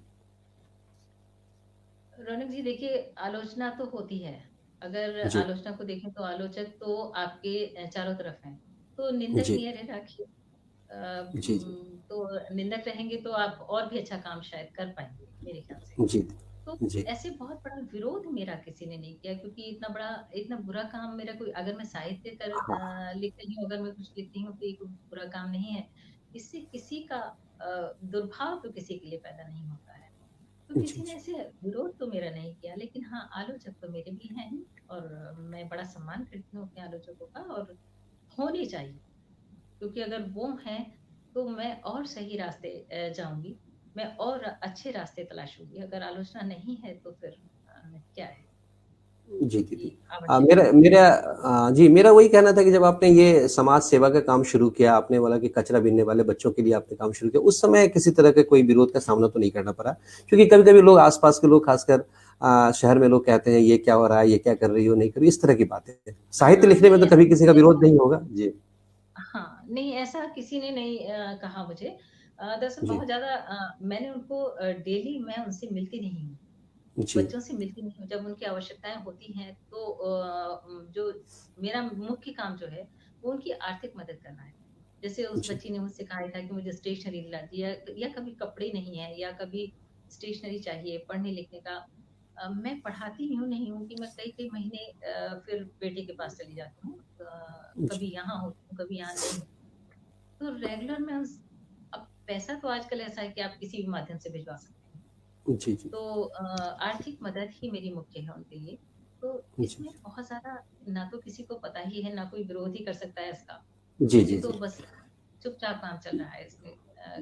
S2: रौनक जी, देखिए, आलोचना तो होती है। अगर
S1: जी
S2: आलोचना को देखें तो आलोचक तो आपके चारों तरफ हैं, तो निंदक
S1: जी
S2: नियरे राखिए।
S1: जी जी
S2: तो निंदक रहेंगे तो आप और भी अच्छा काम शायद कर पाएंगे, मेरे ख्याल से।
S1: जी
S2: तो
S1: जी
S2: ऐसे बहुत बड़ा विरोध मेरा किसी ने नहीं किया, क्योंकि इतना बुरा काम मेरा कोई, अगर मैं साहित्य
S1: हाँ
S2: लिख रही हूँ, अगर मैं कुछ लिख रही हूँ तो ये कोई बुरा काम नहीं है। इससे किसी का दुर्भाव तो किसी के लिए पैदा नहीं होता है। तो
S1: जी
S2: किसी ने
S1: जी
S2: ऐसे विरोध तो मेरा नहीं किया, लेकिन हाँ, आलोचक तो मेरे भी हैं ही, और मैं बड़ा सम्मान करती हूँ अपने आलोचकों का, और होने चाहिए, क्योंकि अगर वो हैं तो मैं और सही रास्ते जाऊंगी, मैं और अच्छे रास्ते तलाशूंगी। अगर आलोचना नहीं है तो फिर क्या है
S1: जी
S2: कि
S1: दीदी।
S2: आवश्यक
S1: मेरा
S2: नहीं।
S1: मेरा जी, मेरा वही कहना था कि जब आपने ये समाज सेवा का काम शुरू किया, आपने बोला कि कचरा बीनने वाले बच्चों के लिए आपने काम शुरू किया, उस समय किसी तरह के कोई विरोध का सामना तो नहीं करना पड़ा? क्योंकि कभी कभी लोग, आसपास के लोग, खासकर शहर में लोग कहते हैं ये क्या हो रहा है, ये क्या कर रही हो, नहीं कर रही, इस तरह की बातें। साहित्य
S2: हाँ
S1: लिखने में
S2: नहीं,
S1: तो
S2: ऐसा
S1: कभी किसी का
S2: किसी ने
S1: विरोध नहीं होगा। जी
S2: हाँ नहीं, ऐसा किसी ने नहीं कहा मुझे। दरअसल
S1: जी
S2: बहुत ज्यादा मैंने उनको डेली, मैं उनसे मिलती नहीं हूँ,
S1: जी
S2: बच्चों से मिलती नहीं हूँ। जब उनकी आवश्यकताएं होती हैं तो जो मेरा मुख्य काम जो है वो उनकी आर्थिक मदद करना है। जैसे उस
S1: जी
S2: बच्ची ने मुझसे कहा था कि मुझे स्टेशनरी दिला दी, या कभी कपड़े नहीं है, या कभी स्टेशनरी चाहिए पढ़ने लिखने का। मैं पढ़ाती यूँ नहीं हूँ कि मैं कई-कई महीने फिर बेटे के पास चली जाती हूँ।
S1: जी
S2: कभी यहाँ होती हूँ, कभी यहाँ नहीं होती। तो रेगुलर में उस अब पैसा तो आजकल ऐसा है कि आप किसी भी माध्यम से भिजवा सकते हैं।
S1: जी जी
S2: तो आर्थिक मदद ही मेरी मुख्य है उनके लिए। तो
S1: जी
S2: इसमें बहुत ज़्यादा, ना तो किसी को पता ही है, ना कोई विरोध ही कर सकता है इसका।
S1: जी
S2: मुझे
S1: जी
S2: तो
S1: जी
S2: बस चुपचाप काम चल रहा है इसमें,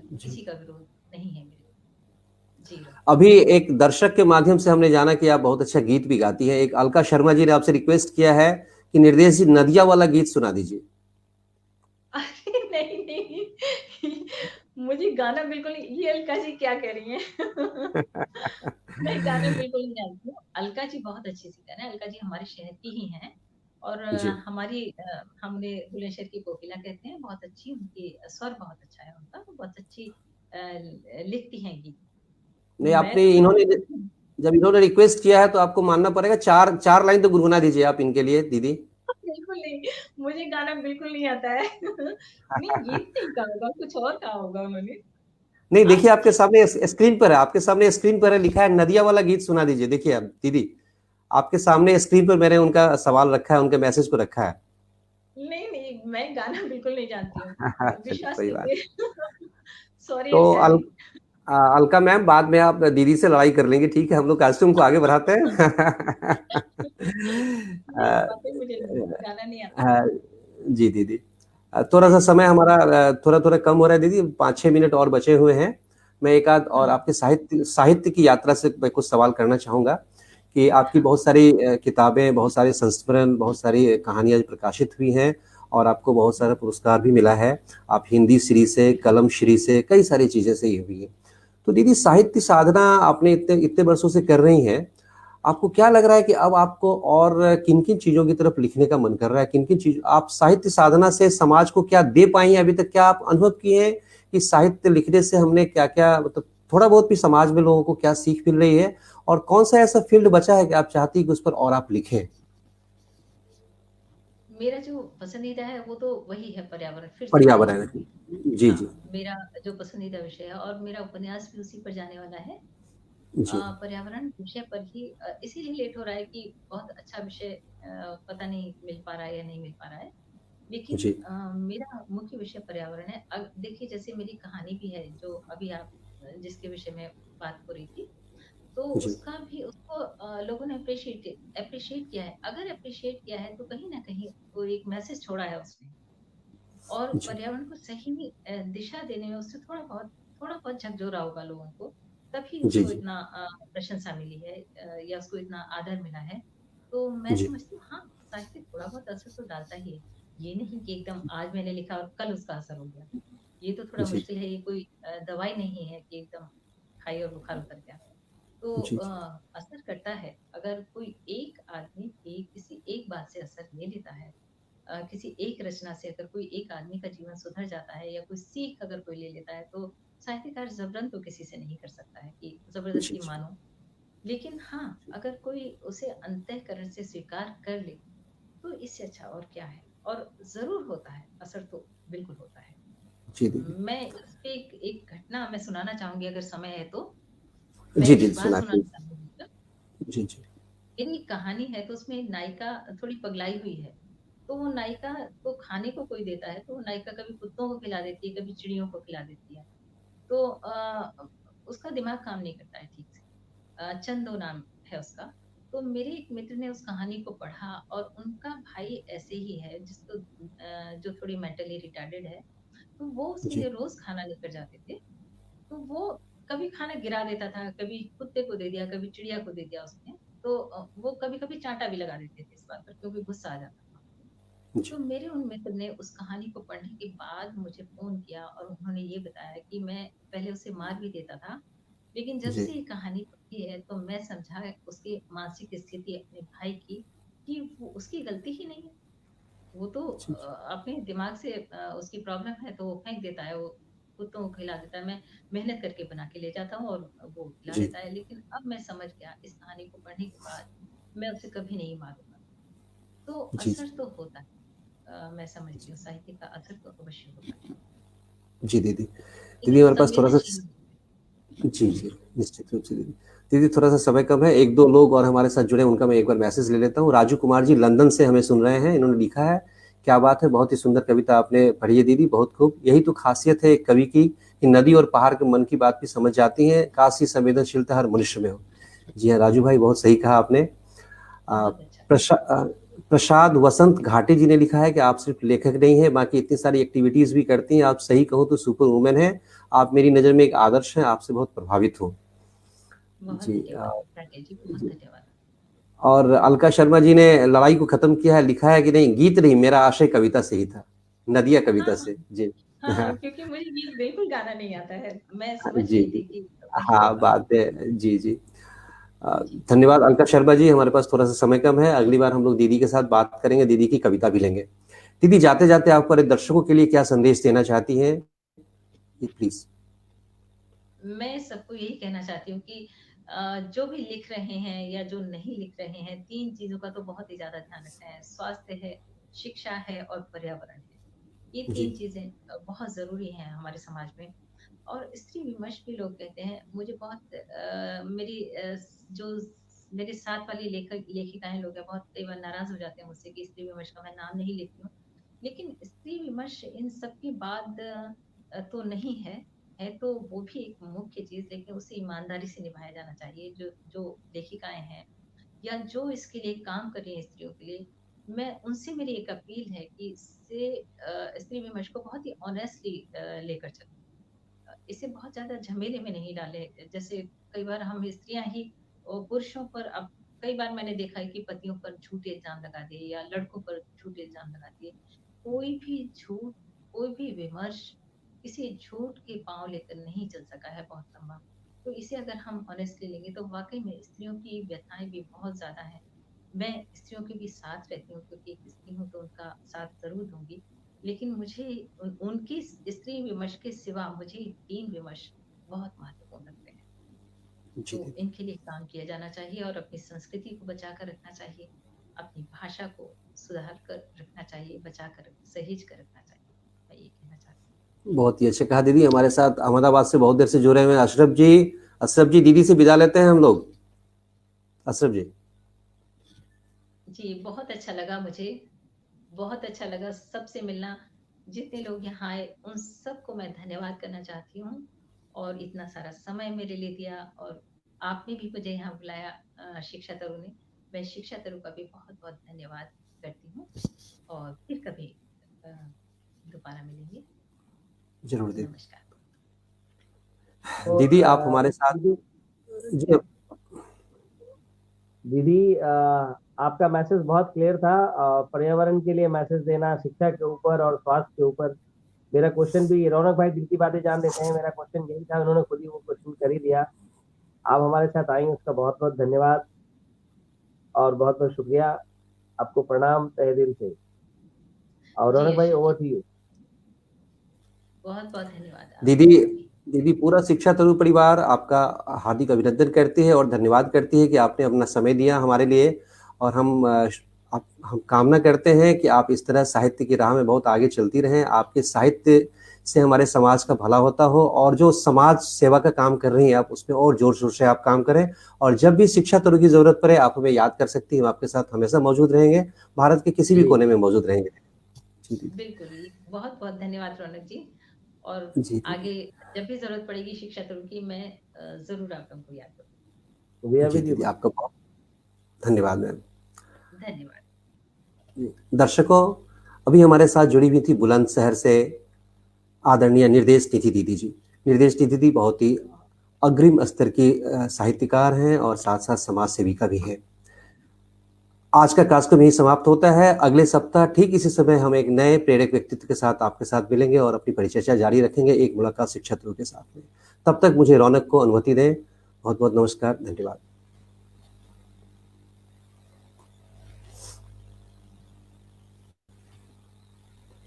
S1: जी।
S2: किसी का विरोध नहीं है मेरे। जी रो
S1: अभी एक दर्शक के माध्यम से हमने जाना कि आप बहुत अच्छा गीत भी गाती हैं। एक अलका शर्मा जी ने आपसे रिक्वेस्ट किया है कि निर्देश जी नदिया वाला गीत सुना दीजिए।
S2: अरे नहीं, नहीं, मुझे गाना बिल्कुल नहीं, ये अलका जी क्या कह रही हैं? मैं गाना बिल्कुल नहीं जानती हूँ। अलका जी बहुत अच्छी सिंगर हैं, अलका जी हमारे शहर की ही हैं, और
S1: जी
S2: हमने बुलंदशहर की कोकिला कहते हैं। बहुत अच्छी उनकी स्वर, बहुत अच्छा है उनका, वो बहुत अच्छी लिखती हैं गीत।
S1: नहीं,
S2: मैं
S1: आपने,
S2: तो
S1: इन्होंने
S2: बिल्कुल
S1: जब इन्होंने रिक्वेस्ट किया है तो आपको मानना पड़ेगा। चार चार लाइन तो गुनगुना दीजिए आप इनके लिए दीदी।
S2: बिल्कुल नहीं, मुझे गाना बिल्कुल नहीं आता है। नहीं, गीत नहीं कहा होगा, कुछ और कहा होगा उन्होंने।
S1: नहीं, देखिए
S2: आप
S1: आपके
S2: ठीक।
S1: सामने स्क्रीन पर है, आपके सामने स्क्रीन पर है, लिखा है नदिया वाला गीत सुना दीजिए। देखिए आप दीदी, आपके सामने स्क्रीन पर मैंने उनका सवाल रखा है, उनके मैसेज को रखा है।
S2: नहीं, नहीं, मैं गाना बिल्कुल नहीं जानती हूँ।
S1: चलिए
S2: विश्वास
S1: कोई बात।
S2: कीजिए। सॉरी
S1: तो
S2: अलका जी।
S1: अलका मैम, बाद में आप दीदी से लड़ाई कर लेंगे, ठीक है? हम लोग कॉस्ट्यूम को आगे बढ़ाते हैं।
S2: नहीं, वाक़ई मुझे गाना नहीं आता है।
S1: अ, जी दीदी। थोड़ा सा समय हमारा थोड़ा थोड़ा कम हो रहा है दीदी, 5-6 मिनट और बचे हुए हैं। मैं एक आध और
S2: हुँ,
S1: आपके साहित्य साहित्य की यात्रा से मैं कुछ सवाल करना चाहूंगा कि आपकी
S2: हाँ,
S1: बहुत सारी किताबें, बहुत सारे संस्मरण, बहुत सारी कहानियां प्रकाशित हुई हैं और आपको बहुत
S2: हुँ,
S1: सारा पुरस्कार भी मिला है। आप हिंदी श्री से, कलम श्री से, कई सारी चीजें से ये हुई है। तो दीदी, साहित्य साधना आपने इतने इतने वर्षों से कर रही हैं, आपको क्या लग रहा है कि अब आपको और किन-किन चीज़ों की तरफ लिखने का मन कर रहा है? किन-किन चीज़ आप साहित्य साधना से समाज को क्या दे पाई हैं अभी तक? क्या आप अनुभव किए हैं कि साहित्य लिखने से हमने क्या-क्या मतलब थोड़ा बहुत भी समाज में लोगों को क्या सीख मिल रही है? और कौन-सा ऐसा फ़ील्ड बचा है कि आप चाहती हैं कि उस पर और आप लिखें?
S2: मेरा जो पसंदीदा है वो तो वही है पर्यावरण, फिर से वही
S1: पर्यावरण।
S2: जाऊँगी।
S1: जी, जी।
S2: हाँ, मेरा जो पसंदीदा विषय है और मेरा उपन्यास भी उसी पर जाने वाला है।
S1: जी।
S2: पर्यावरण विषय पर ही इसीलिए लेट हो रहा है कि बहुत अच्छा विषय पता नहीं मिल पा रहा है या नहीं मिल पा रहा है। लेकिन
S1: जी।
S2: मेरा मुख्य विषय पर्यावरण है। देखिए जैसे मेरी कहानी भी है जो अभी आप जिसके विषय में बात हो रही थी, तो
S1: जी।
S2: उसका भी उसको लोगों ने एप्रिशिएट एप्रिशिएट किया है। अगर एप्रिशिएट किया है तो कहीं न कहीं वो एक मैसेज छोड़ा है उसने और
S1: जी।
S2: पर्यावरण को सही दिशा देने में उससे थोड़ा बहुत झकझोरा होगा लोगों को, तभी
S1: जी,
S2: उसको
S1: जी।
S2: इतना प्रशंसा मिली है या उसको इतना आदर मिला है। तो मैं
S1: जी।
S2: समझती हूँ हाँ, साहित्य थोड़ा बहुत असर तो डालता ही है। ये नहीं कि एकदम आज मैंने लिखा और कल उसका असर हो गया। ये तो थोड़ा
S1: जी।
S2: मुश्किल है, ये कोई दवाई नहीं है कि एकदम खाई और बुखार उतर गया। तो
S1: जी, जी।
S2: असर करता है। अगर कोई एक आदमी की किसी एक बात से असर ले लेता है, किसी एक रचना से अगर कोई एक आदमी का जीवन सुधर जाता है या कोई सीख अगर कोई ले लेता है, तो साहित्यकार ज़बरन तो किसी से नहीं कर सकता है कि
S1: जी,
S2: ज़बरदस्ती
S1: जी।
S2: मानो। लेकिन हाँ, अगर कोई उसे अंतःकरण से स्वीकार कर ले, तो इससे अच्छा और क्या है? और ज़रूर होता है, असर तो बिल्कुल होता है।
S1: जी, दीदी।
S2: मैं इस पे एक एक घटना मैं सुनाना चाहूँगी अगर समय है तो।
S1: जी,
S2: पहले
S1: जी,
S2: एक बात
S1: सुनाइए।
S2: सुनाना चाहूँगी।
S1: जी, जी।
S2: मेरी एक कहानी है तो उसमें नायिका थोड़ी पगलाई हुई है। तो वो नायिका को खाने को कोई देता है तो वो नायिका कभी कुत्तों को खिला देती है, कभी चिड़ियों को खिला देती है। तो उसका दिमाग काम नहीं करता है ठीक से। चंदो नाम है उसका। तो मेरे एक मित्र ने उस कहानी को पढ़ा और उनका भाई ऐसे ही है जिसको जो थोड़ी मेंटली रिटार्डेड है। तो वो उसके
S1: जी।
S2: लिए रोज़ खाना लेकर जाते थे। तो वो कभी खाना गिरा देता था, कभी कुत्ते को दे दिया, कभी चिड़िया को दे दिया उसने। तो वो कभी-कभी चाँटा भी लगा देते थे इस बात पर क्योंकि गुस्सा आ जाता था।
S1: जी।
S2: तो मेरे उन मित्र ने उस कहानी को पढ़ने के बाद मुझे फ़ोन किया और उन्होंने ये बताया कि मैं पहले उसे मार भी देता था, लेकिन जब
S1: जी।
S2: से ये कहानी पढ़ी है तो मैं समझा उसकी मानसिक स्थिति अपने भाई की कि वो उसकी गलती ही नहीं है। वो तो
S1: जी।
S2: अपने दिमाग से उसकी प्रॉब्लम है तो वो फेंक देता है, वो कुत्तों को खिला देता है। मैं मेहनत करके बना के ले जाता हूँ और वो खिला
S1: जी।
S2: देता है। लेकिन अब मैं समझ गया इस कहानी को पढ़ने के बाद, मैं उसे कभी नहीं मारूँगा। तो
S1: जी, जी।
S2: असर तो होता है। मैं समझती हूँ साहित्य का असर तो अवश्य होता है।
S1: जी, दीदी। दीदी
S2: लेकिन
S1: हमारे पास थोड़ा-सा
S2: संवेदनशील
S1: जी, जी, निश्चित रूप से दीदी। दीदी थोड़ा-सा समय कम है, 1-2 लोग और हमारे साथ जुड़े हैं, उनका मैं एक बार मैसेज ले लेता हूँ। राजू कुमार जी लंदन से हमें सुन रहे हैं, इन्होंने लिखा है, क्या बात है, बहुत ही सुंदर कविता आपने पढ़ी है दीदी, बहुत खूब। यही तो ख़ासियत है एक कवि की कि नदी और पहाड़ के मन की बात भी समझ जाती हैं, काश ये संवेदनशीलता हर मनुष्य में हो। जी हाँ, राजू भाई बहुत सही कहा आपने। अ,
S2: बहुत अच्छा।
S1: प्रसाद वसंत घाटी जी ने लिखा है कि आप सिर्फ लेखक नहीं हैं, बाकी इतनी सारी एक्टिविटीज़ भी करती हैं, आप सही कहूँ तो सुपर वुमन हैं। आप मेरी नज़र में एक आदर्श हैं, आपसे बहुत प्रभावित हूँ।
S2: बहुत
S1: जी
S2: धन्यवाद राकेश जी, बहुत
S1: जी।
S2: धन्यवाद।
S1: और अलका शर्मा जी ने लड़ाई को खत्म किया है, लिखा है कि नहीं गीत नहीं मेरा आशय कविता से ही था, नदिया
S2: हाँ,
S1: कविता
S2: हाँ।
S1: से। जी।
S2: हाँ, क्योंकि मुझे गीत बिल्कुल गाना नहीं आता है। मैं समझ
S1: जी,
S2: रही
S1: जी।
S2: थी कि वही
S1: हाँ,
S2: होगा।
S1: बात है। जी, जी।
S2: जी।
S1: धन्यवाद अलका शर्मा जी, हमारे पास थोड़ा-सा समय कम है, अगली बार हम लोग दीदी के साथ बात करेंगे, दीदी की कविता भी लेंगे। दीदी जाते-जाते आप हमारे दर्शकों के लिए क्या संदेश देना चाहती हैं? जी, प्लीज़।
S2: मैं सबको यही कहना चाहती हूँ कि जो भी लिख रहे हैं या जो नहीं लिख रहे हैं, 3 चीज़ों का तो बहुत ही ज़्यादा ध्यान रखना है। स्वास्थ्य है, शिक्षा है और पर्यावरण है। ये
S1: जी।
S2: 3 चीज़ें बहुत ज़रूरी हैं हमारे समाज में। और स्त्री विमर्श भी लोग कहते हैं, मुझे बहुत मेरी जो मेरे साथ वाली लेखिकाएँ लोग हैं, बहुत कई बार नाराज़ हो जाते हैं मुझसे कि स्त्री विमर्श का मैं नाम नहीं लेती हूँ। लेकिन स्त्री विमर्श इन सब के बाद तो नहीं है, है तो वो भी एक मुख्य चीज़ लेकिन उसे ईमानदारी से निभाया जाना चाहिए। जो जो लेखिकाएँ हैं या जो इसके लिए काम कर रही हैं स्त्रियों के लिए, मैं उनसे मेरी एक अपील है कि इससे स्त्री विमर्श को बहुत ही ऑनेस्टली लेकर चलें। इसे बहुत ज़्यादा झमेले में नहीं डालें। जैसे कई बार हम स्त्रियाँ ही पुरुषों पर अब कई बार मैंने देखा है कि पतियों पर झूठे इल्ज़ाम लगा दिए या लड़कों पर झूठे इल्ज़ाम लगा दिए। कोई भी झूठ, कोई भी विमर्श किसी झूठ के पाँव लेकर नहीं चल सका है बहुत लंबा। तो इसे अगर हम ऑनेस्टली लेंगे तो वाकई में स्त्रियों की व्यथाएं भी बहुत ज्यादा हैं। मैं स्त्रियों के भी साथ रहती हूँ क्योंकि एक स्त्री हूँ तो उनका साथ जरूर दूंगी, लेकिन मुझे उनकी स्त्री विमर्श के सिवा मुझे दीन विमर्श बहुत महत्वपूर्ण लगते हैं।
S1: जी
S2: तो
S1: दीदी।
S2: इनके लिए काम किया जाना चाहिए और अपनी संस्कृति को बचा कर रखना चाहिए, अपनी भाषा को सुधार कर रखना चाहिए, बचा कर सहेज कर रखना चाहिए। मैं ये कहना चाहती
S1: बहुत ही अच्छा कहा दीदी। हमारे साथ अहमदाबाद से बहुत देर से जुड़े हुए हैं अशरफ जी। अशरफ जी, दीदी से विदा लेते हैं हम लोग। अशरफ जी।
S2: हूँ। जी बहुत अच्छा लगा मुझे, बहुत अच्छा लगा सबसे मिलना। जितने लोग यहाँ आए उन सबको मैं धन्यवाद करना चाहती हूँ, और इतना सारा समय मेरे लिए दिया, और आपने भी मुझे यहाँ बुलाया, शिक्षा तरु ने। मैं शिक्षा तरु का भी बहुत बहुत धन्यवाद करती हूँ, और फिर कभी अ, दोबारा मिलेंगे।
S1: जरूर दीदी।
S2: नमस्कार।
S3: तो
S1: दीदी आप हमारे साथ।
S3: दीदी
S1: जी।
S3: दीदी आपका मैसेज बहुत क्लियर था। पर्यावरण के लिए मैसेज देना, शिक्षा के ऊपर और स्वास्थ्य के ऊपर। मेरा क्वेश्चन भी, रौनक भाई दिल की बातें जान लेते हैं, मेरा क्वेश्चन यही था, उन्होंने खुद ही वो क्वेश्चन कर ही दिया। आप हमारे साथ आई, उसका बहुत बहुत धन्यवाद और बहुत बहुत शुक्रिया। आपको प्रणाम तहे दिल से। और
S2: जी
S3: रौनक भाई,
S2: अशोक
S3: ओवर
S2: जी,
S3: टू यू।
S2: बहुत बहुत धन्यवाद
S1: दीदी,
S2: आपका भी।
S1: दीदी पूरा शिक्षा तरु परिवार आपका हार्दिक अभिनंदन करती है और धन्यवाद करती है कि आपने अपना समय दिया हमारे लिए। और हम कामना करते हैं कि आप इस तरह साहित्य की राह में बहुत आगे चलती रहें। आपके साहित्य से हमारे समाज का भला होता हो, और जो समाज सेवा का काम कर रही हैं आप, उसमें और जोर शोर से आप काम करें। और जब भी शिक्षा तरु की जरूरत पड़े आप हमें याद कर सकती हैं, हम आपके साथ हमेशा मौजूद रहेंगे, भारत के किसी भी
S3: जी
S1: कोने में मौजूद रहेंगे। जी दीदी।
S2: बिल्कुल, बहुत बहुत धन्यवाद रौनक जी। और
S1: जी दीदी।
S2: आगे जब भी जरूरत पड़ेगी शिक्षा तरु की, मैं जरूर आप लोगों को याद करूंगी।
S3: वी आर
S1: जी
S3: विद यू
S1: दीदी,
S3: मैम।
S1: आपका बहुत धन्यवाद मैम।
S2: धन्यवाद।
S1: दर्शकों, अभी हमारे साथ जुड़ी हुई थी बुलंदशहर से आदरणीय निर्देश निधि दीदी जी। निर्देश निधि दीदी बहुत ही अग्रिम स्तर की साहित्यकार हैं और साथ साथ समाज सेविका भी हैं। आज का कार्यक्रम यही समाप्त होता है। अगले सप्ताह ठीक इसी समय हम एक नए प्रेरक व्यक्तित्व के साथ आपके साथ मिलेंगे और अपनी परिचर्चा जारी रखेंगे एक मुलाकात शिक्षा के साथ में। तब तक मुझे रौनक को अनुमति दें। बहुत बहुत नमस्कार, धन्यवाद।